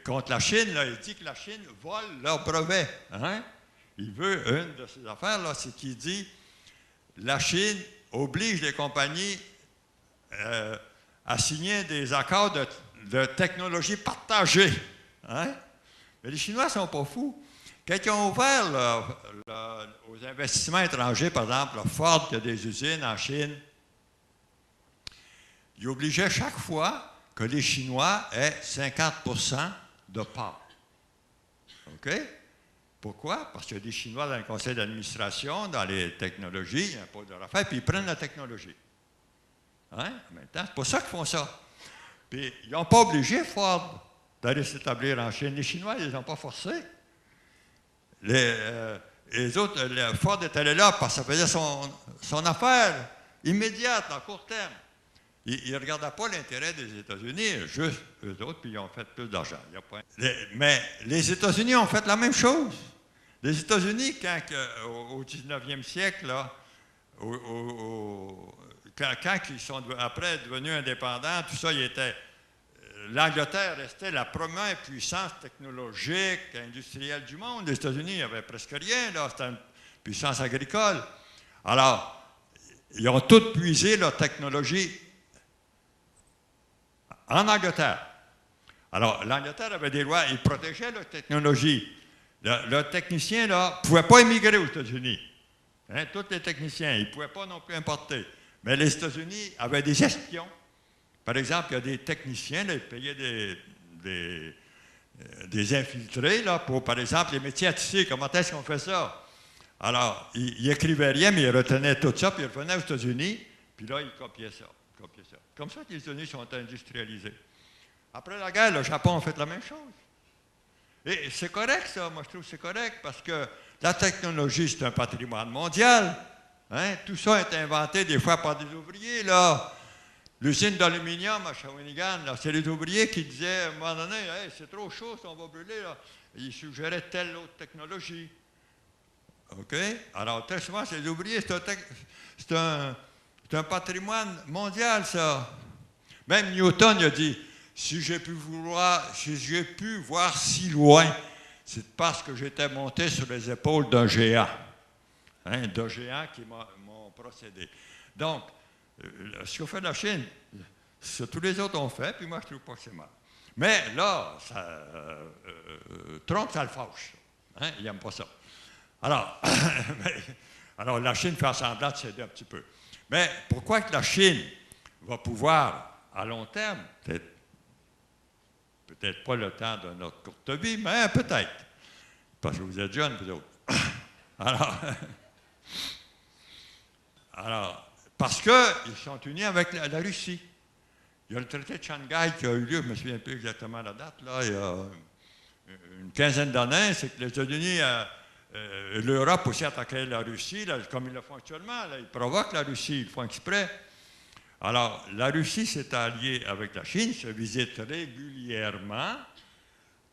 contre la Chine, là, il dit que la Chine vole leurs brevets. Hein? Il veut, une de ses affaires, là, c'est qu'il dit la Chine oblige les compagnies à signer des accords de technologie partagée. Hein? Mais les Chinois ne sont pas fous. Quand ils ont ouvert aux investissements étrangers, par exemple, Ford qui a des usines en Chine, ils obligeaient chaque fois que les Chinois aient 50% de part. OK? Pourquoi? Parce qu'il y a des Chinois dans le conseil d'administration, dans les technologies, il y a un pôle de affaires, puis ils prennent la technologie. Hein? En même temps, c'est pour ça qu'ils font ça. Puis, ils n'ont pas obligé Ford d'aller s'établir en Chine. Les Chinois, ils ne les ont pas forcés. Les autres, Ford est allé là parce que ça faisait son affaire immédiate, à court terme. Ils ne regardaient pas l'intérêt des États-Unis, juste eux autres, puis ils ont fait plus d'argent. Mais les États-Unis ont fait la même chose. Les États-Unis, au 19e siècle, là, quand ils sont après devenus indépendants, tout ça, l'Angleterre restait la première puissance technologique, industrielle du monde. Les États-Unis, il n'y avait presque rien, là, c'était une puissance agricole. Alors, ils ont tous puisé leur technologie en Angleterre. Alors, l'Angleterre avait des lois, ils protégeaient leur technologie. Leurs techniciens, là, ne pouvaient pas émigrer aux États-Unis. Hein, tous les techniciens, ils ne pouvaient pas non plus importer. Mais les États-Unis avaient des espions. Par exemple, il y a des techniciens, là, ils payaient des infiltrés là, pour, par exemple, les métiers à tisser. Comment est-ce qu'on fait ça? Alors, ils n'écrivaient rien, mais ils retenaient tout ça, puis ils revenaient aux États-Unis, puis là, ils copiaient ça. Comme ça que les États-Unis sont industrialisés. Après la guerre, le Japon a fait la même chose. Et c'est correct, ça. Moi, je trouve que c'est correct, parce que la technologie, c'est un patrimoine mondial. Hein? Tout ça est inventé des fois par des ouvriers, là. L'usine d'aluminium à Shawinigan, là, c'est les ouvriers qui disaient à un moment donné, hey, c'est trop chaud, on va brûler. Là. Ils suggéraient telle autre technologie. OK? Alors, très souvent, c'est les ouvriers, c'est un patrimoine mondial, ça. Même Newton il a dit, si j'ai pu voir si loin, c'est parce que j'étais monté sur les épaules d'un géant. Hein, d'un géant qui m'ont procédé. Donc, ce qu'a fait la Chine, ce que tous les autres ont fait, puis moi, je ne trouve pas que c'est mal. Mais là, Trump, ça le fâche. Hein? Il n'aime pas ça. Alors, la Chine fait semblant de céder un petit peu. Mais pourquoi que la Chine va pouvoir, à long terme, peut-être pas le temps de notre courte vie, mais peut-être, parce que vous êtes jeunes, vous autres. Alors, parce qu'ils sont unis avec la Russie. Il y a le traité de Shanghai qui a eu lieu, je ne me souviens plus exactement la date, là, il y a une quinzaine d'années, c'est que les États-Unis, l'Europe aussi attaquait la Russie, là, comme ils le font actuellement, là, ils provoquent la Russie, ils le font exprès. Alors, la Russie s'est alliée avec la Chine, se visite régulièrement,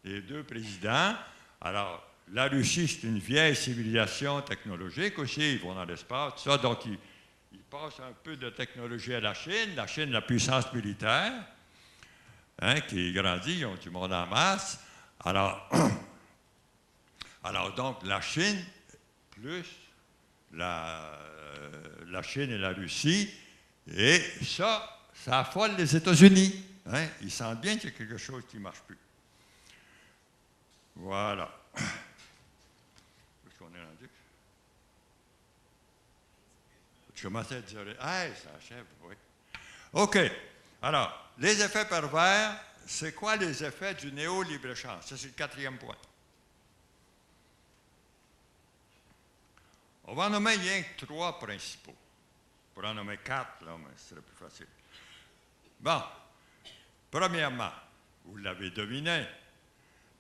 les deux présidents. Alors, la Russie, c'est une vieille civilisation technologique aussi, ils vont dans l'espace, tout ça, donc ils passent un peu de technologie à la Chine, la puissance militaire, hein, qui grandit, ils ont du monde en masse. Alors donc, la Chine, plus la Chine et la Russie, et ça affole les États-Unis. Hein, ils sentent bien qu'il y a quelque chose qui ne marche plus. Voilà. Où est-ce qu'on est rendu? Je commençais à dire, hey, ça achève, oui. OK. Alors, les effets pervers, c'est quoi les effets du néo-libre-échange? Ça, c'est le 4e point. On va en nommer rien que 3 principaux. On pourrait en nommer 4, là, mais ce serait plus facile. Bon, premièrement, vous l'avez deviné,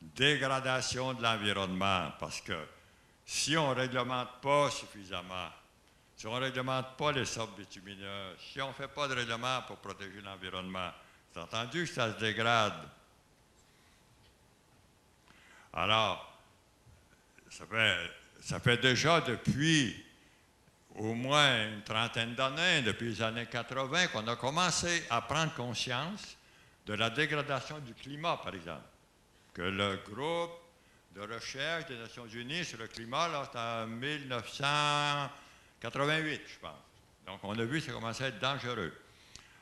dégradation de l'environnement, parce que si on ne réglemente pas suffisamment, si on ne réglemente pas les sortes bitumineuses, si on ne fait pas de règlement pour protéger l'environnement, c'est entendu que ça se dégrade. Alors, ça fait déjà depuis au moins une trentaine d'années, depuis les années 80, qu'on a commencé à prendre conscience de la dégradation du climat, par exemple. Que le groupe de recherche des Nations Unies sur le climat, là, c'était en 1988, je pense. Donc, on a vu que ça commençait à être dangereux.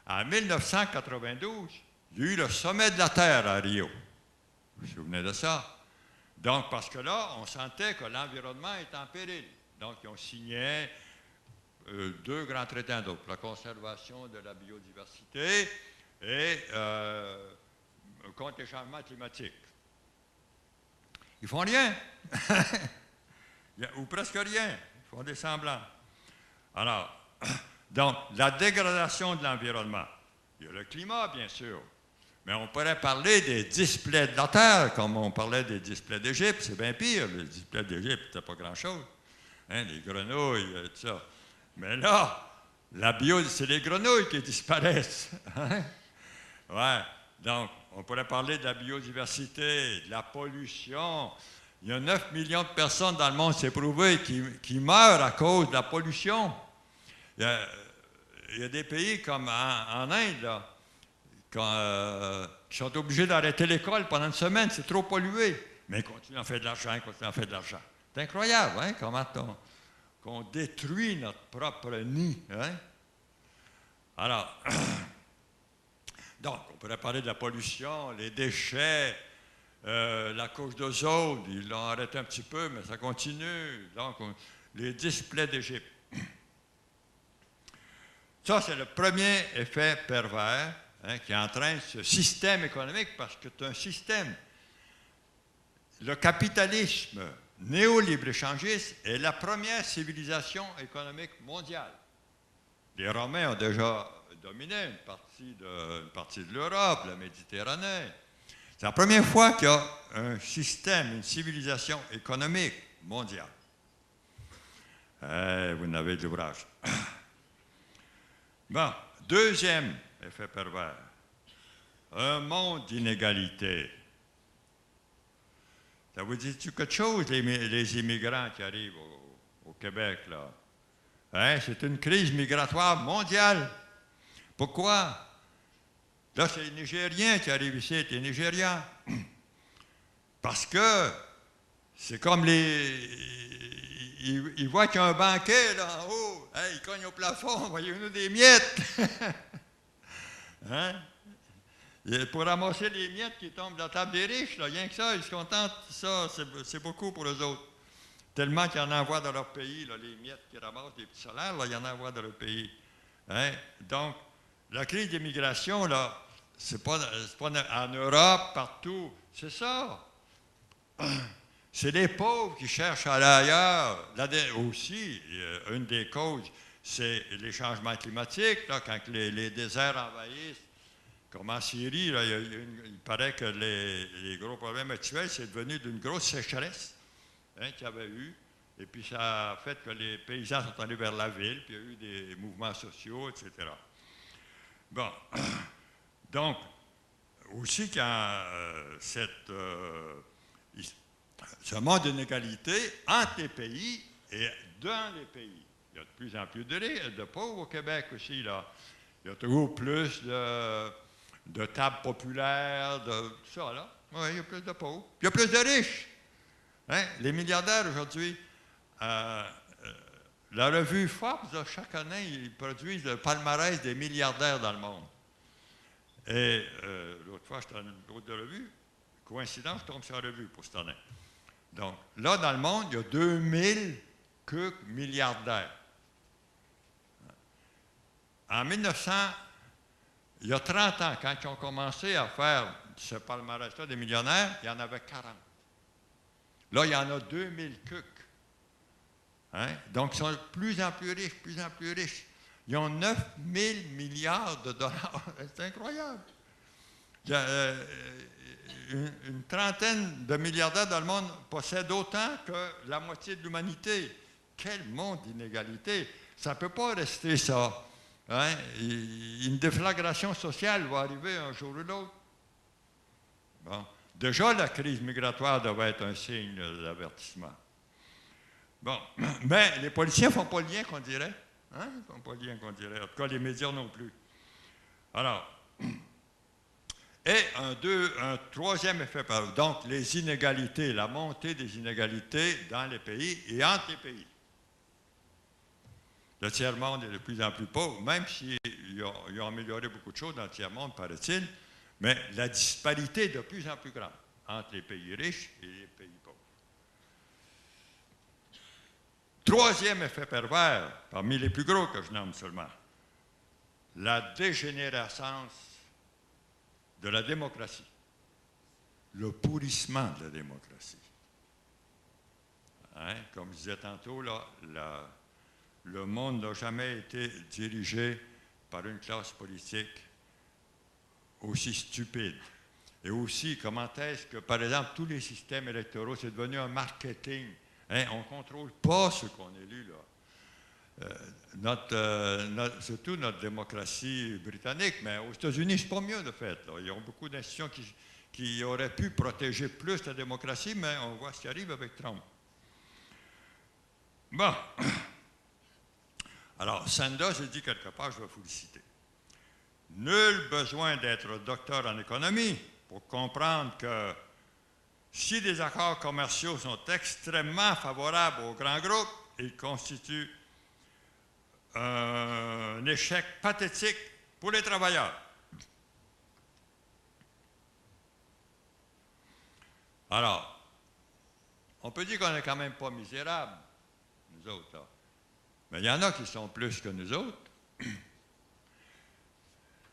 En 1992, il y a eu le sommet de la Terre à Rio. Vous vous souvenez de ça? Donc, parce que là, on sentait que l'environnement est en péril. Donc, ils ont signé 2 grands traités, donc la conservation de la biodiversité et contre les changements climatiques. Ils font rien, ou presque rien. Ils font des semblants. Alors, donc, la dégradation de l'environnement. Il y a le climat, bien sûr. Mais on pourrait parler des displays de la Terre, comme on parlait des displays d'Égypte. C'est bien pire. Les displays d'Égypte, c'était pas grand-chose. Hein, les grenouilles, tout ça. Mais là, c'est les grenouilles qui disparaissent. Hein? Ouais. Donc, on pourrait parler de la biodiversité, de la pollution. Il y a 9 millions de personnes dans le monde, c'est prouvé, qui meurent à cause de la pollution. Il y a des pays comme en Inde, là, qui sont obligés d'arrêter l'école pendant une semaine, c'est trop pollué. Mais ils continuent à faire de l'argent, ils continuent à faire de l'argent. C'est incroyable, hein, comment qu'on détruit notre propre nid. Hein? Alors, donc, on pourrait parler de la pollution, les déchets, la couche d'ozone, ils l'ont arrêté un petit peu, mais ça continue. Donc, les displays d'Égypte. Ça, c'est le premier effet pervers, hein, qui entraîne ce système économique, parce que c'est un système. Le capitalisme néo-libre-échangiste est la première civilisation économique mondiale. Les Romains ont déjà dominé une partie de l'Europe, la Méditerranée. C'est la première fois qu'il y a un système, une civilisation économique mondiale. Vous n'avez de l'ouvrage. Bon, deuxième effet pervers. Un monde d'inégalité. Ça vous dit-tu quelque chose, les immigrants qui arrivent au Québec, là? Hein? C'est une crise migratoire mondiale. Pourquoi? Là, c'est les Nigériens qui arrivent ici, les Nigérians. Parce que c'est comme ils voient qu'il y a un banquet là en haut. Hey, ils cognent au plafond, voyez-nous des miettes. Hein? Et pour ramasser les miettes qui tombent de la table des riches, là, rien que ça, ils se contentent. Ça, c'est beaucoup pour eux autres. Tellement qu'il y en envoient dans leur pays, là, les miettes qui ramassent des petits salaires, là, il y en envoient dans leur pays. Hein? Donc, la crise d'immigration, là, c'est pas en Europe, partout. C'est ça. C'est les pauvres qui cherchent à aller ailleurs. Là aussi, une des causes, c'est les changements climatiques, là, quand les déserts envahissent. Comme en Syrie, là, il paraît que les gros problèmes actuels, c'est devenu d'une grosse sécheresse, hein, qu'il y avait eu. Et puis ça a fait que les paysans sont allés vers la ville, puis il y a eu des mouvements sociaux, etc. Bon. Donc, aussi quand ce monde d'inégalité entre les pays et dans les pays. Il y a de plus en plus de pauvres au Québec aussi, là. Il y a toujours plus de tables populaires, de tout ça, là. Oui, il y a plus de pauvres. Puis il y a plus de riches. Hein? Les milliardaires, aujourd'hui, la revue Forbes, là, chaque année, ils produisent le palmarès des milliardaires dans le monde. Et l'autre fois, j'étais dans une autre revue. Coïncidence, je tombe sur la revue pour cette année. Donc, là, dans le monde, il y a 2000 milliardaires. En 1900, il y a 30 ans, quand ils ont commencé à faire ce palmarès-là des millionnaires, il y en avait 40. Là, il y en a 2000 cucs. Hein? Donc, ils sont de plus en plus riches, plus en plus riches. Ils ont 9 000 milliards de dollars. C'est incroyable. Il y a, une trentaine de milliardaires dans le monde possèdent autant que la moitié de l'humanité. Quel monde d'inégalité! Ça ne peut pas rester ça. Hein? Une déflagration sociale va arriver un jour ou l'autre. Bon. Déjà, la crise migratoire devait être un signe d'avertissement. Bon, mais les politiciens ne font pas le lien qu'on dirait. Hein? Ils ne font pas le lien qu'on dirait. En tout cas, les médias non plus. Alors, et un troisième effet, donc les inégalités, la montée des inégalités dans les pays et entre les pays. Le tiers-monde est de plus en plus pauvre, même s'ils ont amélioré beaucoup de choses dans le tiers-monde, paraît-il, mais la disparité est de plus en plus grande entre les pays riches et les pays pauvres. Troisième effet pervers, parmi les plus gros que je nomme seulement, la dégénérescence de la démocratie, le pourrissement de la démocratie. Hein? Comme je disais tantôt, là, le monde n'a jamais été dirigé par une classe politique aussi stupide. Et aussi, comment est-ce que, par exemple, tous les systèmes électoraux, c'est devenu un marketing. Hein? On ne contrôle pas ce qu'on élit, là. Surtout notre démocratie britannique, mais aux États-Unis, c'est pas mieux, de fait. Là. Ils ont beaucoup d'institutions qui auraient pu protéger plus la démocratie, mais on voit ce qui arrive avec Trump. Bon. Alors, Sanders a dit quelque part, je vais vous le citer. Nul besoin d'être docteur en économie pour comprendre que si des accords commerciaux sont extrêmement favorables aux grands groupes, ils constituent un échec pathétique pour les travailleurs. Alors, on peut dire qu'on n'est quand même pas misérables, nous autres, là. Mais il y en a qui sont plus que nous autres.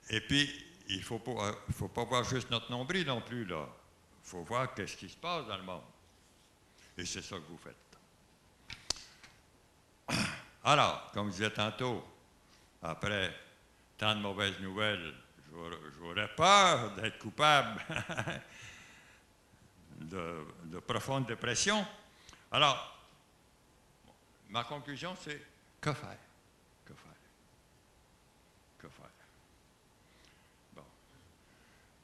Et puis, il ne faut pas voir juste notre nombril non plus, là. Il faut voir qu'est-ce qui se passe dans le monde. Et c'est ça que vous faites. Alors, comme je disais tantôt, après tant de mauvaises nouvelles, j'aurais peur d'être coupable de profonde dépression. Alors, ma conclusion, c'est que faire? Que faire? Que faire? Bon.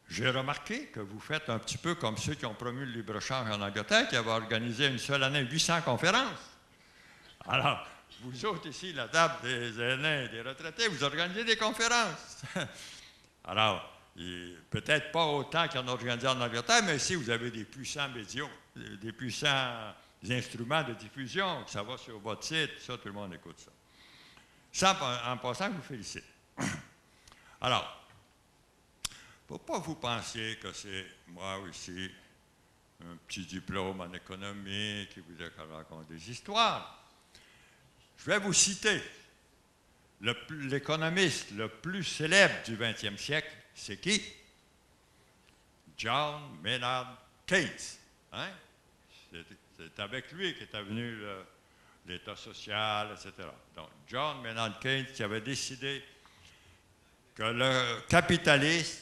J'ai remarqué que vous faites un petit peu comme ceux qui ont promu le libre-échange en Angleterre, qui avaient organisé une seule année 800 conférences. Alors, vous autres ici, la table des aînés et des retraités, vous organisez des conférences. Alors, peut-être pas autant qu'il y en a organisé en Angleterre, mais ici, vous avez des puissants médias, des puissants instruments de diffusion, que ça va sur votre site, ça, tout le monde écoute ça. Ça, en passant, je vous félicite. Alors, il ne faut pas vous penser que c'est moi aussi, un petit diplôme en économie qui vous raconte des histoires. Je vais vous citer l'économiste le plus célèbre du 20e siècle, c'est qui? John Maynard Keynes. Hein? C'est avec lui qu'est venu l'État social, etc. Donc, John Maynard Keynes qui avait décidé que le capitalisme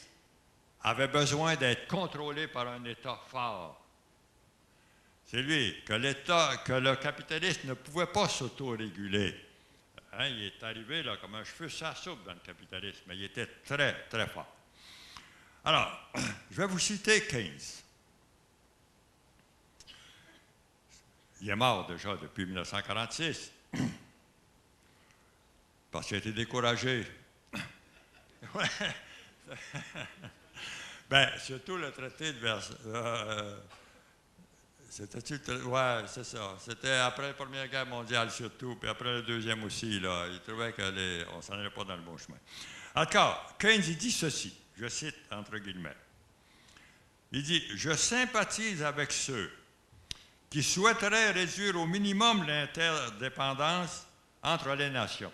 avait besoin d'être contrôlé par un État fort. C'est lui, que le capitalisme ne pouvait pas s'autoréguler. Hein, il est arrivé là, comme un cheveu sur la soupe dans le capitalisme, mais il était très, très fort. Alors, je vais vous citer Keynes. Il est mort déjà depuis 1946, parce qu'il a été découragé. Ouais. Bien, surtout le traité de Versailles. Oui, c'est ça. C'était après la Première Guerre mondiale surtout, puis après la Deuxième aussi. Là, il trouvait qu'on ne s'en allait pas dans le bon chemin. En tout cas, Keynes il dit ceci, je cite entre guillemets. Il dit « Je sympathise avec ceux qui souhaiteraient réduire au minimum l'interdépendance entre les nations,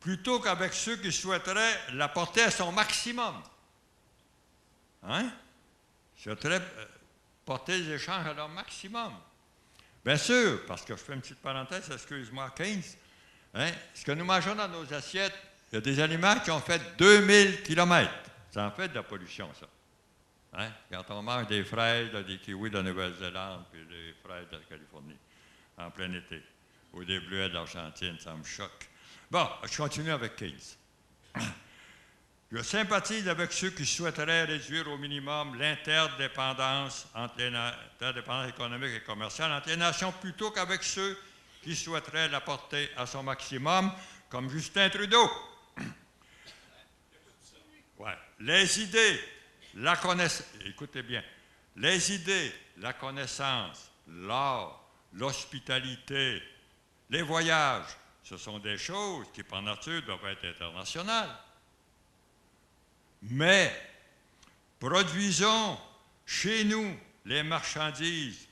plutôt qu'avec ceux qui souhaiteraient la porter à son maximum. » Hein? Souhaiteraient porter les échanges à leur maximum. Bien sûr, parce que je fais une petite parenthèse, excuse-moi, Keynes. Hein, ce que nous mangeons dans nos assiettes, il y a des aliments qui ont fait 2000 km. Ça en fait de la pollution, ça. Hein? Quand on mange des fraises, des kiwis de la Nouvelle-Zélande, puis des fraises de la Californie, en plein été, ou des bleuets de l'Argentine, ça me choque. Bon, je continue avec Keynes. Je sympathise avec ceux qui souhaiteraient réduire au minimum l'interdépendance économique et commerciale entre les nations plutôt qu'avec ceux qui souhaiteraient la porter à son maximum, comme Justin Trudeau. Ouais. Les idées, la connaissance, écoutez bien, les idées, la connaissance, l'art, l'hospitalité, les voyages, ce sont des choses qui, par nature, doivent être internationales. Mais produisons chez nous les marchandises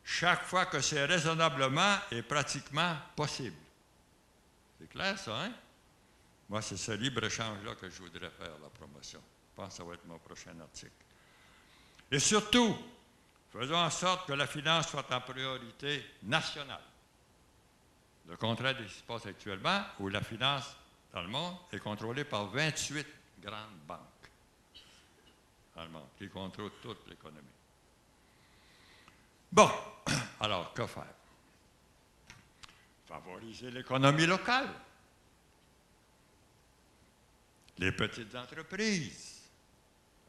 chaque fois que c'est raisonnablement et pratiquement possible. C'est clair, ça, hein? Moi, c'est ce libre-échange-là que je voudrais faire, la promotion. Je pense que ça va être mon prochain article. Et surtout, faisons en sorte que la finance soit en priorité nationale. Le contraire de ce qui se passe actuellement, où la finance dans le monde est contrôlée par 28 grandes banques allemandes qui contrôlent toute l'économie. Bon, alors, que faire? Favoriser l'économie locale, les petites entreprises.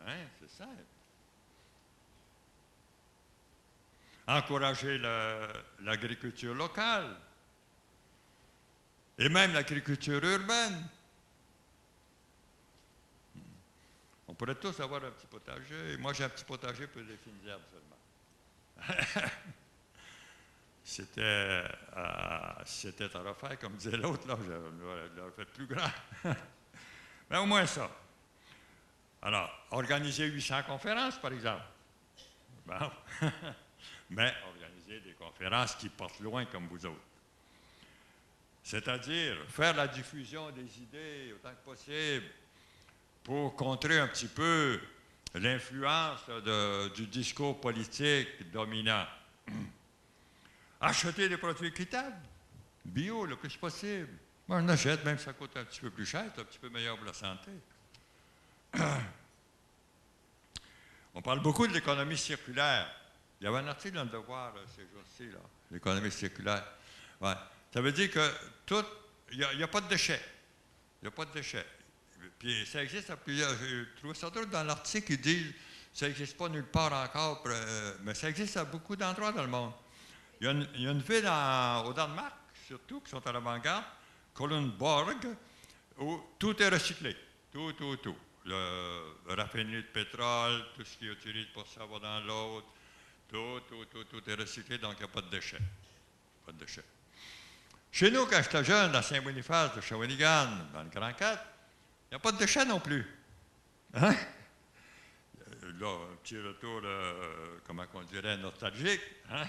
Hein, c'est simple. Encourager l'agriculture locale et même l'agriculture urbaine. On pourrait tous avoir un petit potager. Moi, j'ai un petit potager pour les fines herbes seulement. C'était à refaire, comme disait l'autre, là, je l'ai fait plus grand. Mais au moins ça. Alors, organiser 800 conférences, par exemple. Bon. Mais organiser des conférences qui portent loin comme vous autres. C'est-à-dire faire la diffusion des idées autant que possible pour contrer un petit peu l'influence du discours politique dominant. Acheter des produits équitables, bio le plus possible. Moi, j'en achète, même si ça coûte un petit peu plus cher, c'est un petit peu meilleur pour la santé. On parle beaucoup de l'économie circulaire. Il y avait un article dans Le Devoir ces jours-ci, l'économie circulaire. Ouais. Ça veut dire que il n'y a pas de déchets. Il n'y a pas de déchets. Puis ça existe à plusieurs. Je trouve ça drôle dans l'article, ils disent ça n'existe pas nulle part encore, mais ça existe à beaucoup d'endroits dans le monde. Il y a une ville au Danemark, surtout, qui sont à l'avant-garde, Kalundborg, où tout est recyclé. Tout. Le raffinerie de pétrole, tout ce qui est utilisé pour ça va dans l'autre, tout est recyclé, donc il n'y a pas de déchets. Pas de déchets. Chez nous, quand j'étais jeune, à Saint-Boniface de Shawinigan, dans le Grand 4, il n'y a pas de déchets non plus. Hein? Là, un petit retour, comment on dirait, nostalgique. Hein?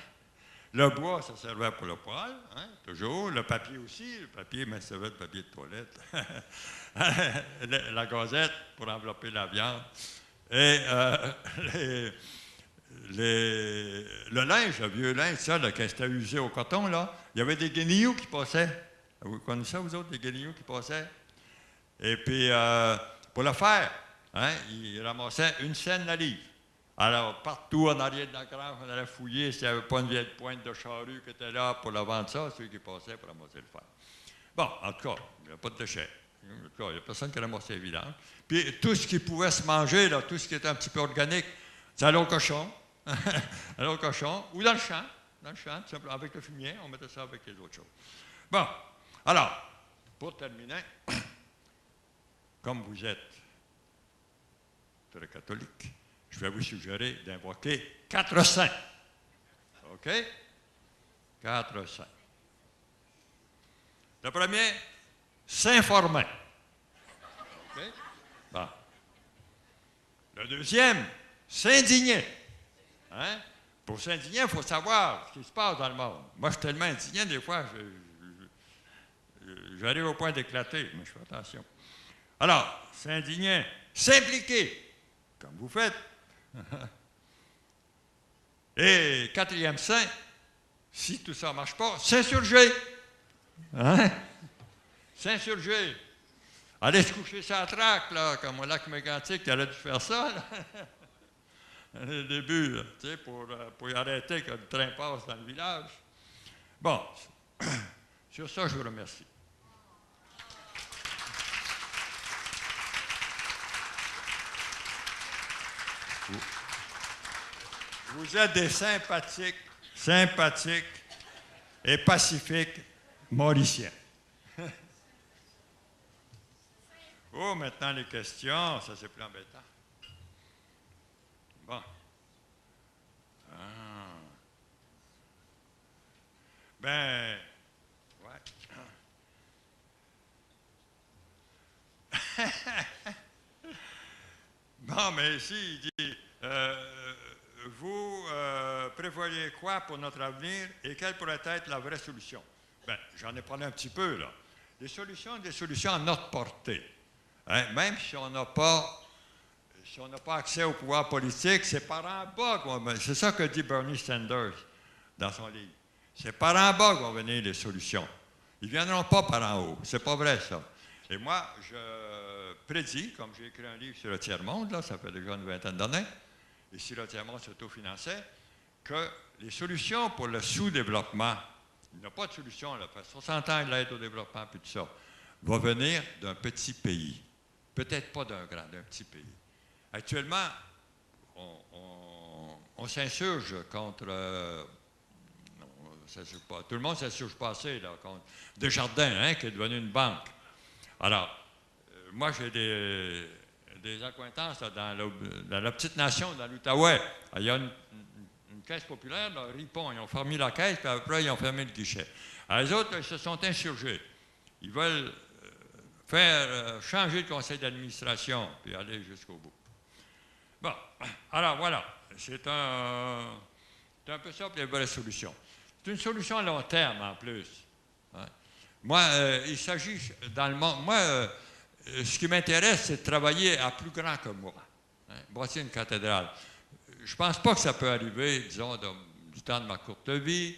Le bois, ça servait pour le poêle, hein, toujours. Le papier aussi. Le papier, mais ça servait de papier de toilette. La gazette pour envelopper la viande. Et le linge, le vieux linge, ça, là, quand c'était usé au coton, là, il y avait des guenilloux qui passaient. Vous connaissez ça, vous autres, des guenilloux qui passaient? Et puis, pour le faire, hein, ils ramassaient 1 cent la livre. Alors, partout en arrière de la grange, on allait fouiller s'il n'y avait pas une vieille pointe de charrue qui était là pour la vendre ça, ceux qui passaient pour ramasser le fer. Bon, en tout cas, il n'y a pas de déchets. En tout cas, il n'y a personne qui ramassait les vidanges. Puis, tout ce qui pouvait se manger, là, tout ce qui était un petit peu organique, ça allait au cochon. Allait au cochon, ou dans le champ, tout simplement, avec le fumier, on mettait ça avec les autres choses. Bon, alors, pour terminer, comme vous êtes très catholique, je vais vous suggérer d'invoquer 4 saints. OK? 4 saints. Le premier, Saint Formin. OK? Bon. Le deuxième, Saint Digné. Hein? Pour s'indigner, il faut savoir ce qui se passe dans le monde. Moi, je suis tellement indigné, des fois, j'arrive au point d'éclater, mais je fais attention. Alors, s'indigner, s'impliquer, comme vous faites. Et 4e saint, Si tout ça ne marche pas, s'insurger. Hein? S'insurger. Aller se coucher sur la traque, là, comme au lac Mégantic, tu aurais dû faire ça, là. Au début, là, tu sais, pour y arrêter que le train passe dans le village. Bon, sur ça, je vous remercie. Vous êtes des sympathiques et pacifiques Mauriciens. Oh, maintenant les questions, ça c'est plus embêtant. Bon. Ah. Ben, ouais. Bon, mais ici, il dit, vous prévoyez quoi pour notre avenir et quelle pourrait être la vraie solution? Bien, j'en ai parlé un petit peu, là. Les solutions, des solutions à notre portée. Hein? Même si on n'a pas accès au pouvoir politique, c'est par en bas qu'on va... C'est ça que dit Bernie Sanders dans son livre. C'est par en bas que vont venir les solutions. Ils ne viendront pas par en haut. C'est pas vrai, ça. Et moi, je prédis, comme j'ai écrit un livre sur le tiers-monde, là, ça fait déjà une vingtaine d'années, et si le tiers-monde s'autofinançait, que les solutions pour le sous-développement, il n'y a pas de solution, là, ça fait 60 ans de l'aide au développement, puis tout ça, va venir d'un petit pays. Peut-être pas d'un grand, d'un petit pays. Actuellement, on s'insurge contre... tout le monde s'insurge pas assez, là, contre Desjardins, hein, qui est devenu une banque. Alors, moi, j'ai des accointances là, dans la petite nation, dans l'Outaouais. Il y a une caisse populaire, là, Ripon, ils ont fermé la caisse, puis après, ils ont fermé le guichet. Alors, les autres, là, ils se sont insurgés. Ils veulent faire changer le conseil d'administration, puis aller jusqu'au bout. Bon, alors voilà, c'est un peu ça pour les vraies solutions. C'est une solution à long terme, en plus. Hein? Moi, il s'agit, dans le monde, moi, ce qui m'intéresse, c'est de travailler à plus grand que moi. Hein? Bâtir une cathédrale. Je ne pense pas que ça peut arriver, disons, du temps de ma courte vie.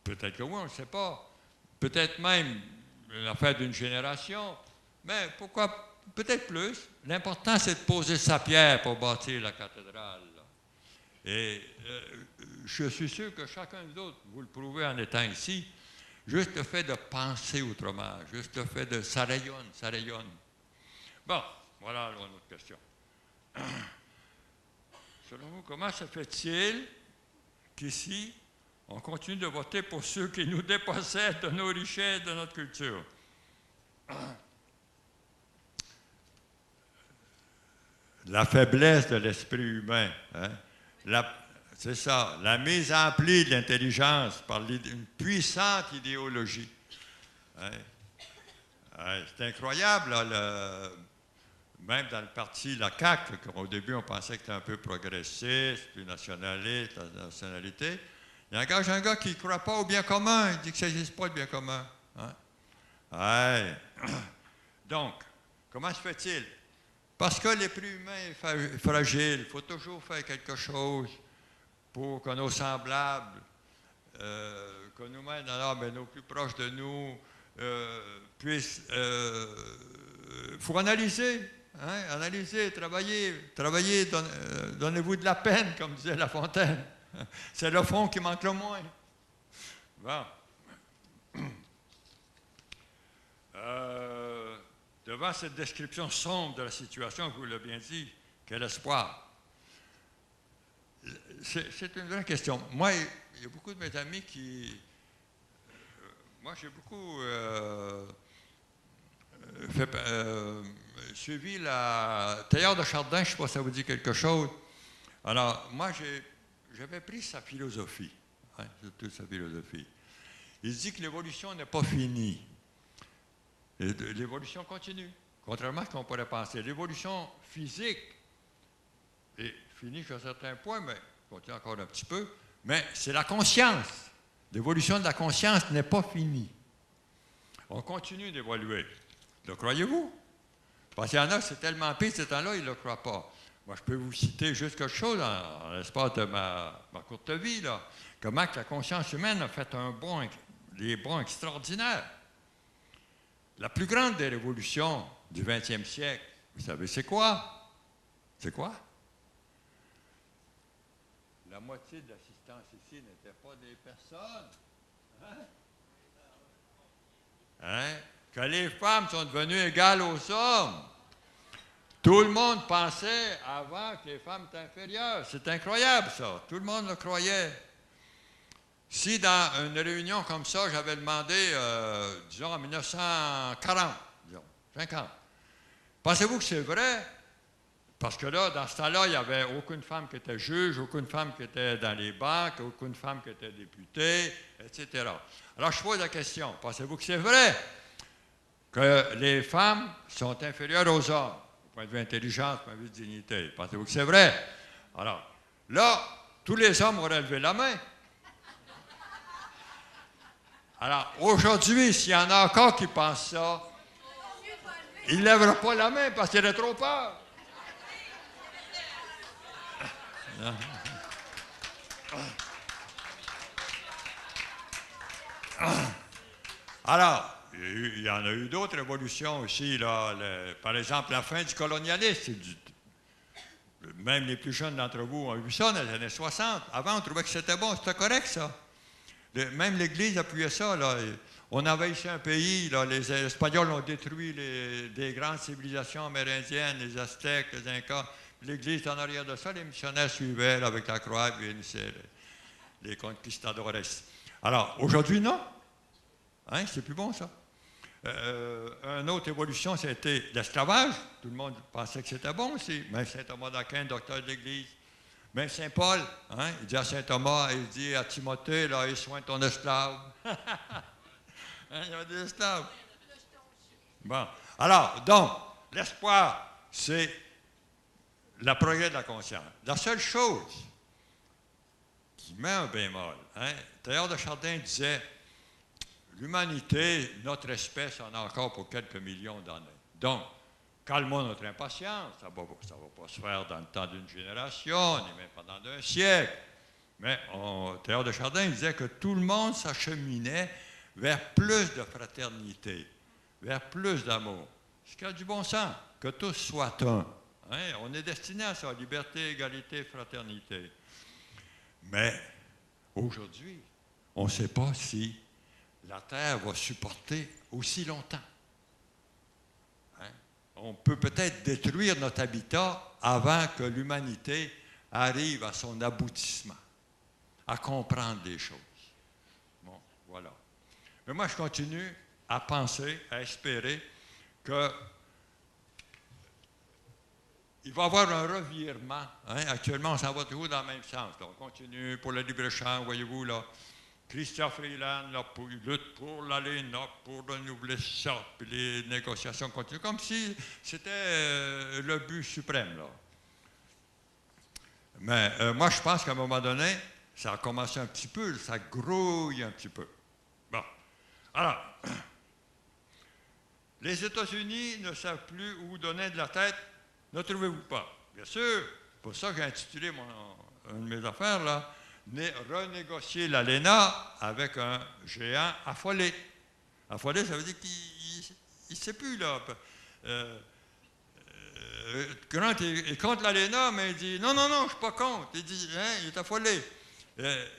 Peut-être que oui, on ne sait pas. Peut-être même l'affaire d'une génération. Mais pourquoi, peut-être plus. L'important, c'est de poser sa pierre pour bâtir la cathédrale. Là. Et je suis sûr que chacun d'autre, vous le prouvez en étant ici, juste le fait de penser autrement, juste le fait de ça rayonne. Bon, voilà alors notre question. Selon vous, comment se fait-il qu'ici, on continue de voter pour ceux qui nous dépossèdent de nos richesses, de notre culture? La faiblesse de l'esprit humain. Hein? C'est ça, la mise en pli de l'intelligence par une puissante idéologie. Hein? C'est incroyable, là, même dans le parti, la CAQ, au début on pensait que c'était un peu progressiste, plus nationaliste, la nationalité. Il engage un gars qui ne croit pas au bien commun, il dit que ça n'existe pas le bien commun. Hein? Ouais. Donc, comment se fait-il? Parce que l'esprit humain est fragile, il faut toujours faire quelque chose pour que nos semblables, que nous-mêmes, mais nos plus proches de nous, puissent... faut analyser, hein, analyser, travailler, donnez-vous de la peine, comme disait La Fontaine. C'est le fond qui manque le moins. Bon. Devant cette description sombre de la situation, je vous l'ai bien dit, quel espoir? C'est une vraie question. Moi, il y a beaucoup de mes amis qui... moi, j'ai beaucoup suivi la Teilhard de Chardin, je ne sais pas si ça vous dit quelque chose. Alors, moi, j'avais pris sa philosophie, hein, surtout sa philosophie. Il dit que l'évolution n'est pas finie. L'évolution continue, contrairement à ce qu'on pourrait penser. L'évolution physique est finie jusqu'à un certain point, mais continue encore un petit peu. Mais c'est la conscience. L'évolution de la conscience n'est pas finie. On continue d'évoluer. Le croyez-vous? Parce qu'il y en a, c'est tellement pire, ce temps-là, ils ne le croient pas. Moi, je peux vous citer juste quelque chose en l'espace de ma courte vie, là. comment que la conscience humaine a fait des bons extraordinaires. La plus grande des révolutions du 20e siècle, vous savez, c'est quoi? C'est quoi? La moitié de l'assistance ici n'était pas des personnes. Hein? Hein? Que les femmes sont devenues égales aux hommes. Tout le monde pensait avant que les femmes étaient inférieures. C'est incroyable, ça. Tout le monde le croyait. Si dans une réunion comme ça, j'avais demandé, disons, en 1940, disons, 50, pensez-vous que c'est vrai? Parce que là, dans ce temps-là, il n'y avait aucune femme qui était juge, aucune femme qui était dans les banques, aucune femme qui était députée, etc. Alors, je pose la question, pensez-vous que c'est vrai que les femmes sont inférieures aux hommes, au point de vue intelligence, au point de vue dignité? Pensez-vous que c'est vrai? Alors, là, tous les hommes auraient levé la main. Alors, aujourd'hui, s'il y en a encore qui pensent ça, ils ne lèveront pas la main parce qu'ils auraient trop peur. Alors, il y en a eu d'autres révolutions aussi, là, par exemple, la fin du colonialisme. Même les plus jeunes d'entre vous ont vu ça dans les années 60. Avant, on trouvait que c'était bon, c'était correct, ça. Même l'Église appuyait ça. Là. On envahissait un pays, là, les Espagnols ont détruit des grandes civilisations amérindiennes, les Aztèques, les Incas. L'Église en arrière de ça, les missionnaires suivaient là, avec la croix, et bénissaient les conquistadores. Alors, aujourd'hui, non. Hein, c'est plus bon, ça. Une autre évolution, c'était l'esclavage. Tout le monde pensait que c'était bon aussi. Même saint Thomas d'Aquin, docteur de l'Église. Même saint Paul, hein, il dit à saint Thomas, il dit à Timothée, là, il soigne ton esclave. Hein, il y a des esclaves. Bon. Alors, donc, l'espoir, c'est le progrès de la conscience. La seule chose qui met un bémol, hein, Teilhard de Chardin disait, l'humanité, notre espèce, en a encore pour quelques millions d'années. Donc, calmons notre impatience. Ça ne va pas se faire dans le temps d'une génération, ni même pendant d'un siècle. Mais Teilhard de Chardin disait que tout le monde s'acheminait vers plus de fraternité, vers plus d'amour. Ce qui a du bon sens, que tous soient un. Hein? On est destiné à ça, liberté, égalité, fraternité. Mais aujourd'hui, on ne sait pas si la Terre va supporter aussi longtemps. Hein? On peut peut-être détruire notre habitat avant que l'humanité arrive à son aboutissement, à comprendre les choses. Bon, voilà. Mais moi, je continue à penser, à espérer que il va y avoir un revirement. Hein? Actuellement, on s'en va toujours dans le même sens. Donc, on continue pour le libre-échange, voyez-vous, là. Christophe Freeland là, il lutte pour l'ALENA, pour renouveler ça, puis les négociations continuent, comme si c'était le but suprême. Là. Mais moi, je pense qu'à un moment donné, ça a commencé un petit peu, ça grouille un petit peu. Bon. Alors, les États-Unis ne savent plus où donner de la tête, ne trouvez-vous pas? Bien sûr, c'est pour ça que j'ai intitulé une de mes affaires, là, renégocier l'ALENA avec un géant affolé. Affolé, ça veut dire qu'il ne sait plus, là. Grant est contre l'ALENA, mais il dit non, non, non, je ne suis pas contre. Il dit, hein, il est affolé.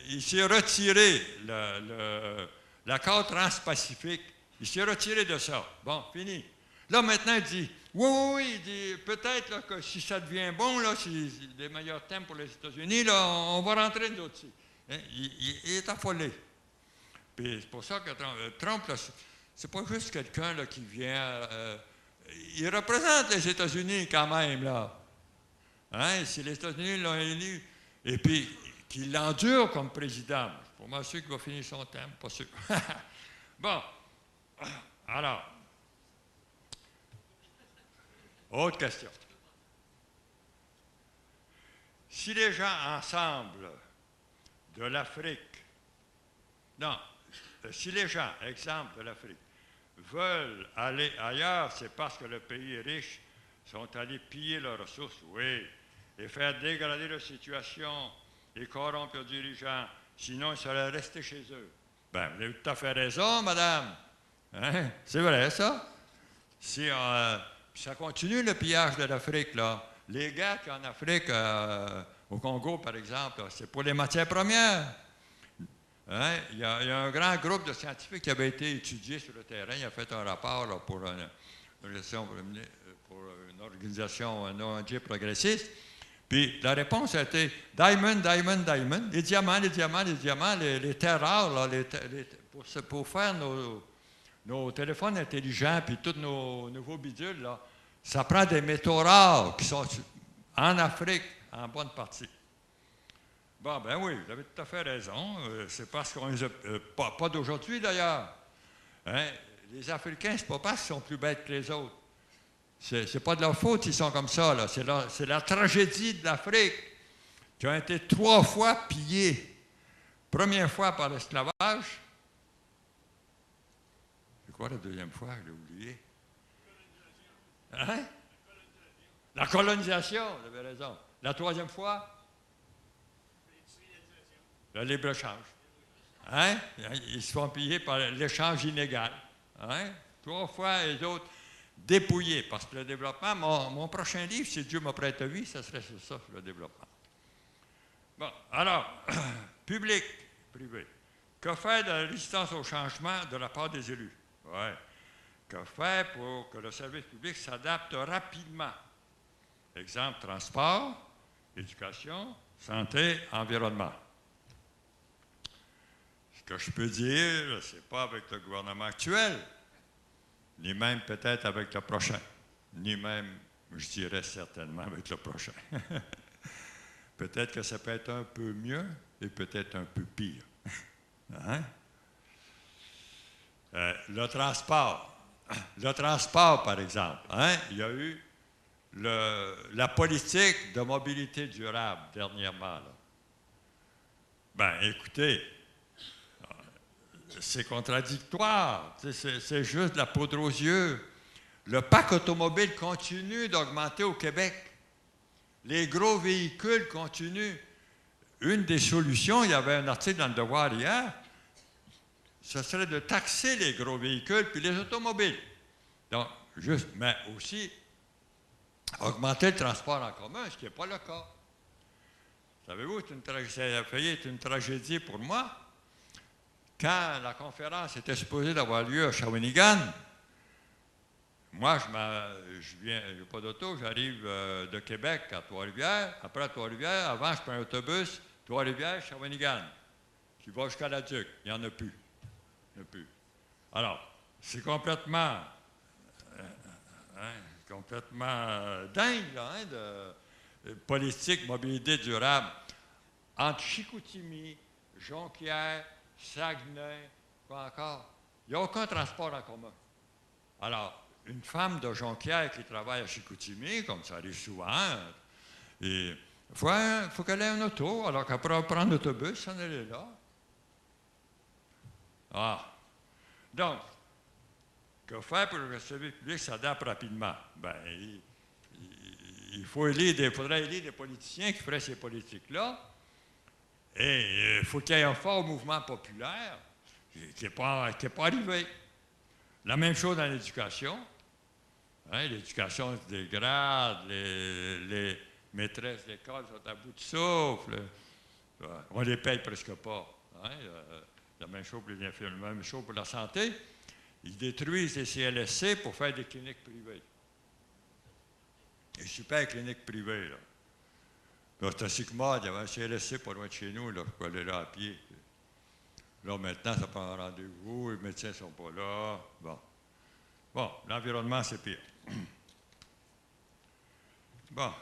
Il s'est retiré, l'accord transpacifique, il s'est retiré de ça. Bon, fini. Là, maintenant, il dit, oui, il dit, peut-être que si ça devient bon, là, si des meilleurs thèmes pour les États-Unis, là, on va rentrer nous autres aussi. Hein? Il est affolé. Puis c'est pour ça que Trump, là, c'est pas juste quelqu'un là, qui vient... il représente les États-Unis quand même, là. Hein? Si les États-Unis l'ont élu, et puis qu'il l'endure comme président, pour moi, sûr qu'il va finir son thème, pas sûr. Bon, alors... Autre question. Si les gens ensemble de l'Afrique, non, si les gens, exemple de l'Afrique, veulent aller ailleurs, c'est parce que le pays est riche, sont allés piller leurs ressources, oui, et faire dégrader leur situation et corrompre leurs dirigeants, Sinon, ils seraient restés chez eux. Ben, vous avez tout à fait raison, madame. Hein? C'est vrai, ça. Si, ça continue, le pillage de l'Afrique, là. Les guerres qu'il y a en Afrique, au Congo, par exemple, c'est pour les matières premières. Hein? Il y a un grand groupe de scientifiques qui avait été étudié sur le terrain. Il a fait un rapport là, pour une organisation, un ONG progressiste. Puis la réponse a été diamond, diamond, diamond. Les diamants, les diamants, les diamants, les terres rares, là, pour faire nos téléphones intelligents puis tous nos nouveaux bidules, là, ça prend des métaux rares qui sont en Afrique en bonne partie. Bon, ben oui, vous avez tout à fait raison. C'est parce qu'on les a, pas d'aujourd'hui d'ailleurs. Hein? Les Africains, c'est pas parce qu'ils sont plus bêtes que les autres. C'est pas de leur faute s'ils sont comme ça. Là. C'est la tragédie de l'Afrique qui a été 3 fois pillée. Première fois par l'esclavage. C'est quoi la deuxième fois? Je l'ai oublié. Hein? La colonisation, vous avez raison. La troisième fois? Le libre-échange. Hein? Ils se font piller par l'échange illégal. Hein? 3 fois les autres dépouillés. Parce que le développement, mon prochain livre, si Dieu me prête vie, ça serait sur ça, le développement. Bon, alors, public, privé. Que faire de la résistance au changement de la part des élus? Oui. Que faire pour que le service public s'adapte rapidement? Exemple, transport, éducation, santé, environnement. Ce que je peux dire, ce n'est pas avec le gouvernement actuel, ni même peut-être avec le prochain, ni même, je dirais certainement, avec le prochain. Peut-être que ça peut être un peu mieux et peut-être un peu pire. Hein? Le transport, par exemple, hein? Il y a eu la politique de mobilité durable dernièrement. Là. Ben, écoutez, c'est contradictoire, c'est juste de la poudre aux yeux. Le parc automobile continue d'augmenter au Québec. Les gros véhicules continuent. Une des solutions, il y avait un article dans le Devoir hier, ce serait de taxer les gros véhicules puis les automobiles. Donc, mais aussi augmenter le transport en commun, ce qui n'est pas le cas. Savez-vous, ça a failli être une tragédie pour moi. Quand la conférence était supposée d'avoir lieu à Shawinigan, moi, je n'ai pas d'auto, j'arrive de Québec à Trois-Rivières. Après à Trois-Rivières, avant, je prends un autobus, Trois-Rivières, Shawinigan, qui va jusqu'à la Duc. Il n'y en a plus. Il n'y en a plus. Alors, c'est complètement dingue, là, hein, de politique mobilité durable. Entre Chicoutimi, Jonquière, Saguenay, quoi encore, il n'y a aucun transport en commun. Alors, une femme de Jonquière qui travaille à Chicoutimi, comme ça arrive souvent, il faut qu'elle ait un auto, alors qu'après on prend l'autobus, on est là. Ah. Donc, que faire pour que le service public s'adapte rapidement? Bien, il faudrait élire des politiciens qui feraient ces politiques-là. Et il faut qu'il y ait un fort mouvement populaire qui n'est pas arrivé. La même chose dans l'éducation. Hein, l'éducation se dégrade, les maîtresses d'école sont à bout de souffle. On ne les paye presque pas. Hein, la même chose pour la santé. Ils détruisent les CLSC pour faire des cliniques privées. Des super cliniques privées, là. C'est assez commode, il y avait un CLSC pas loin de chez nous, là, pour aller là à pied. Là, maintenant, ça prend un rendez-vous, les médecins ne sont pas là. Bon, l'environnement, c'est pire. Bon.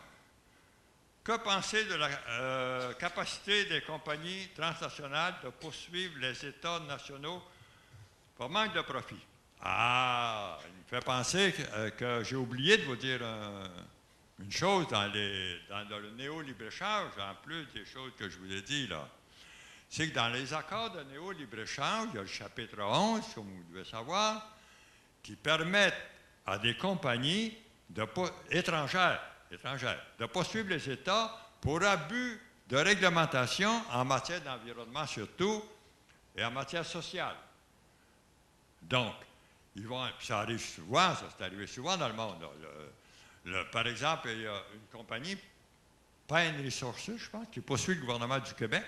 Que penser de la capacité des compagnies transnationales de poursuivre les États nationaux par manque de profit? Ah, il me fait penser que j'ai oublié de vous dire une chose dans le néo-libre-échange, en plus des choses que je vous ai dit là. C'est que dans les accords de néo-libre-échange, il y a le chapitre 11, comme vous devez savoir, qui permettent à des compagnies étrangères de poursuivre les États pour abus de réglementation en matière d'environnement surtout et en matière sociale. Donc, ça arrive souvent, ça c'est arrivé souvent dans le monde. Par exemple, il y a une compagnie, Pine Resources, je pense, qui poursuit le gouvernement du Québec,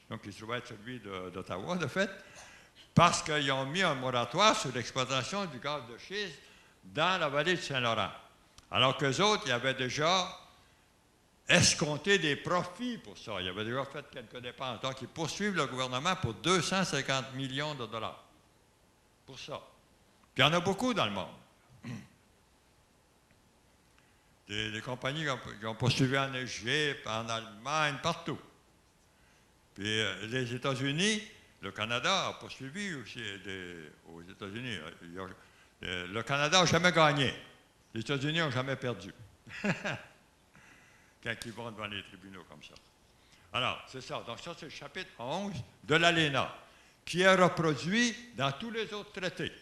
donc il se trouve être celui d'Ottawa, de fait, parce qu'ils ont mis un moratoire sur l'exploitation du gaz de schiste dans la vallée du Saint-Laurent. Alors qu'eux autres, ils avaient déjà escompté des profits pour ça. Ils avaient déjà fait quelques dépenses. Donc, ils poursuivent le gouvernement pour 250 millions de dollars. Pour ça. Puis il y en a beaucoup dans le monde. Des compagnies qui ont poursuivi en Égypte, en Allemagne, partout. Puis les États-Unis, le Canada a poursuivi aussi aux États-Unis. Le Canada n'a jamais gagné. Les États-Unis n'ont jamais perdu. Quand ils vont devant les tribunaux comme ça. Alors, c'est ça. Donc ça, c'est le chapitre 11 de l'ALENA, qui est reproduit dans tous les autres traités.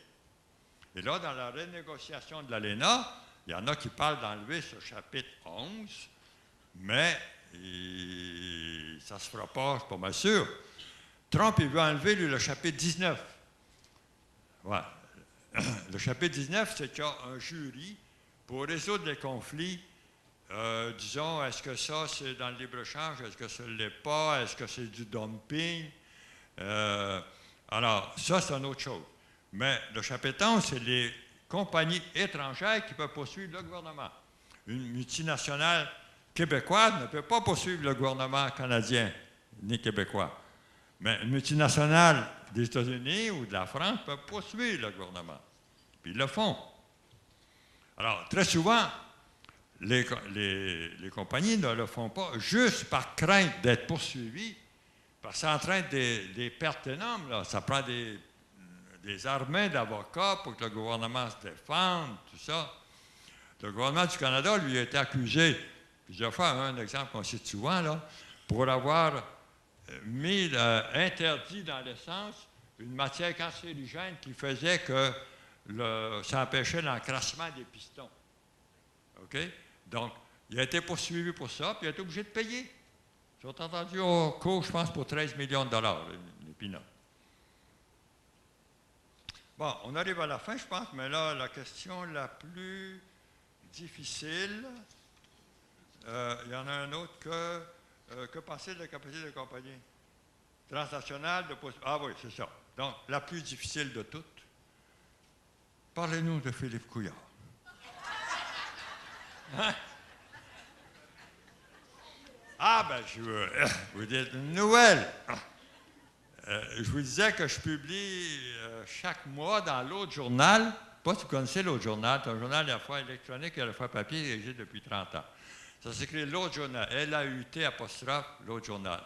Et là, dans la renégociation de l'ALENA, il y en a qui parlent d'enlever ce chapitre 11, mais ça ne se fera pas, je ne suis pas mal sûr. Trump, il veut enlever, lui, le chapitre 19. Ouais. Le chapitre 19, c'est qu'il y a un jury pour résoudre les conflits. Disons, est-ce que ça, c'est dans le libre-échange? Est-ce que ça ne l'est pas? Est-ce que c'est du dumping? Alors, ça, c'est une autre chose. Mais le chapitre 11, c'est les compagnies étrangères qui peuvent poursuivre le gouvernement. Une multinationale québécoise ne peut pas poursuivre le gouvernement canadien ni québécois. Mais une multinationale des États-Unis ou de la France peut poursuivre le gouvernement. Puis ils le font. Alors, très souvent, les compagnies ne le font pas juste par crainte d'être poursuivies, parce que ça entraîne des pertes énormes. Là. Ça prend des armées d'avocats pour que le gouvernement se défende, tout ça. Le gouvernement du Canada, lui, a été accusé, plusieurs fois, un exemple qu'on cite souvent, là, pour avoir interdit dans l'essence une matière cancérigène qui faisait que ça empêchait l'encrassement des pistons. OK? Donc, il a été poursuivi pour ça, puis il a été obligé de payer. Ils sont entendus au cours, je pense, pour 13 millions de dollars, les peanuts. Bon, on arrive à la fin, je pense, mais là, la question la plus difficile, il y en a un autre que penser de la capacité de compagnie transnationale de poursuivre. Ah oui, c'est ça. Donc, la plus difficile de toutes. Parlez-nous de Philippe Couillard. Hein? Ah, ben, je vous dire une nouvelle. Je vous disais que je publie chaque mois dans l'autre journal. Pas si vous connaissez l'autre journal. C'est un journal à la fois électronique et à la fois papier que j'ai depuis 30 ans. Ça s'écrit l'autre journal. L-A-U-T apostrophe, l'autre journal.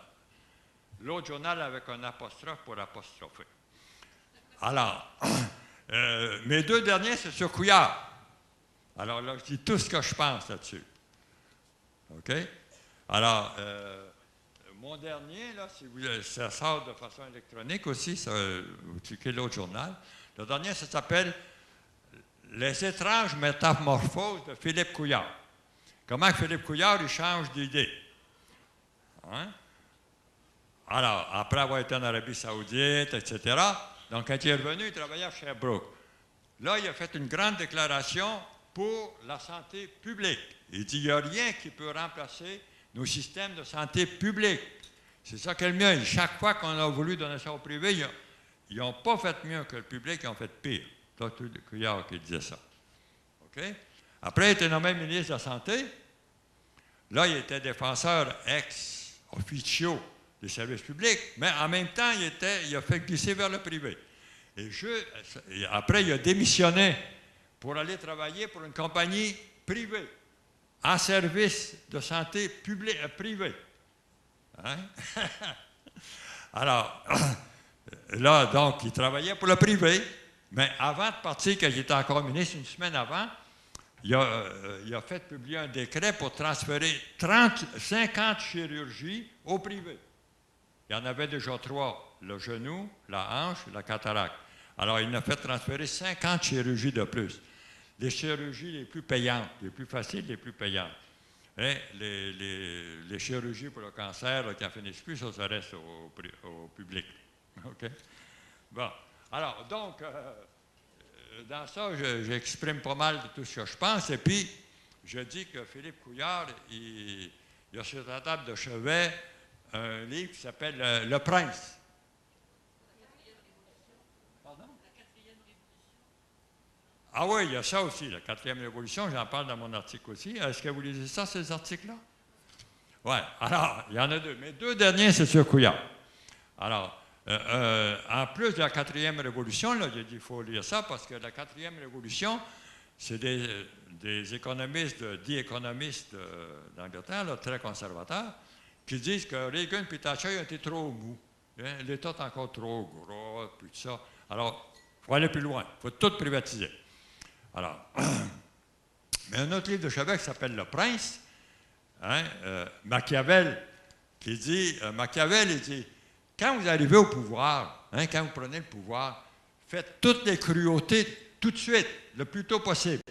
L'autre journal avec un apostrophe pour apostropher. Alors, mes deux derniers, c'est sur Couillard. Alors là, je dis tout ce que je pense là-dessus. OK? Alors, mon dernier, là, si ça sort de façon électronique aussi, vous cliquez l'autre journal. Le dernier, ça s'appelle « Les étranges métamorphoses de Philippe Couillard ». Comment Philippe Couillard, il change d'idée. Hein? Alors, après avoir été en Arabie Saoudite, etc., donc quand il est revenu, il travaillait à Sherbrooke. Là, il a fait une grande déclaration pour la santé publique. Il dit, il n'y a rien qui peut remplacer nos systèmes de santé publique. C'est ça qu'est le mieux. Chaque fois qu'on a voulu donner ça au privé, ils n'ont pas fait mieux que le public, ils ont fait pire. C'est Couillard qui disait ça. OK? Après, il était nommé ministre de la Santé. Là, il était défenseur ex-officio des services publics, mais en même temps, il a fait glisser vers le privé. Et après, il a démissionné pour aller travailler pour une compagnie privée, en service de santé privé. Hein? Alors, là, donc, il travaillait pour le privé, mais avant de partir, quand il était encore ministre, une semaine avant, il a fait publier un décret pour transférer 50 chirurgies au privé. Il y en avait déjà 3, le genou, la hanche, la cataracte. Alors, il a fait transférer 50 chirurgies de plus. Les chirurgies les plus payantes, les plus faciles, les plus payantes. Hein, les chirurgies pour le cancer là, qui n'en finissent plus, ça reste au public. OK? Bon. Alors, donc, dans ça, j'exprime pas mal de tout ce que je pense. Et puis, je dis que Philippe Couillard, il a sur sa table de chevet un livre qui s'appelle Le Prince. Pardon? Ah oui, il y a ça aussi, la 4e révolution, j'en parle dans mon article aussi. Est-ce que vous lisez ça, ces articles-là? Oui, alors, il y en a deux. Mais 2 derniers, c'est sur Couillard. Alors, en plus de la 4e révolution, là, j'ai dit qu'il faut lire ça parce que la 4e révolution, c'est des économistes, dits économistes d'Angleterre, là, très conservateurs, qui disent que Reagan et Thatcher ont été trop mous. Hein, l'État est encore trop gros, puis tout ça. Alors, il faut aller plus loin. Il faut tout privatiser. Alors, mais un autre livre de chevet qui s'appelle Le Prince, hein, Machiavel, qui dit, Machiavel, il dit, quand vous arrivez au pouvoir, hein, quand vous prenez le pouvoir, faites toutes les cruautés tout de suite, le plus tôt possible.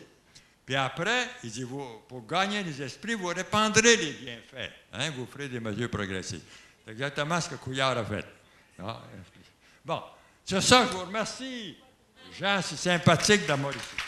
Puis après, il dit, pour gagner les esprits, vous répandrez les bienfaits. Hein, vous ferez des mesures progressives. C'est exactement ce que Couillard a fait. Ah, bon, c'est ça, je vous remercie. Jean, c'est sympathique d'avoir ici.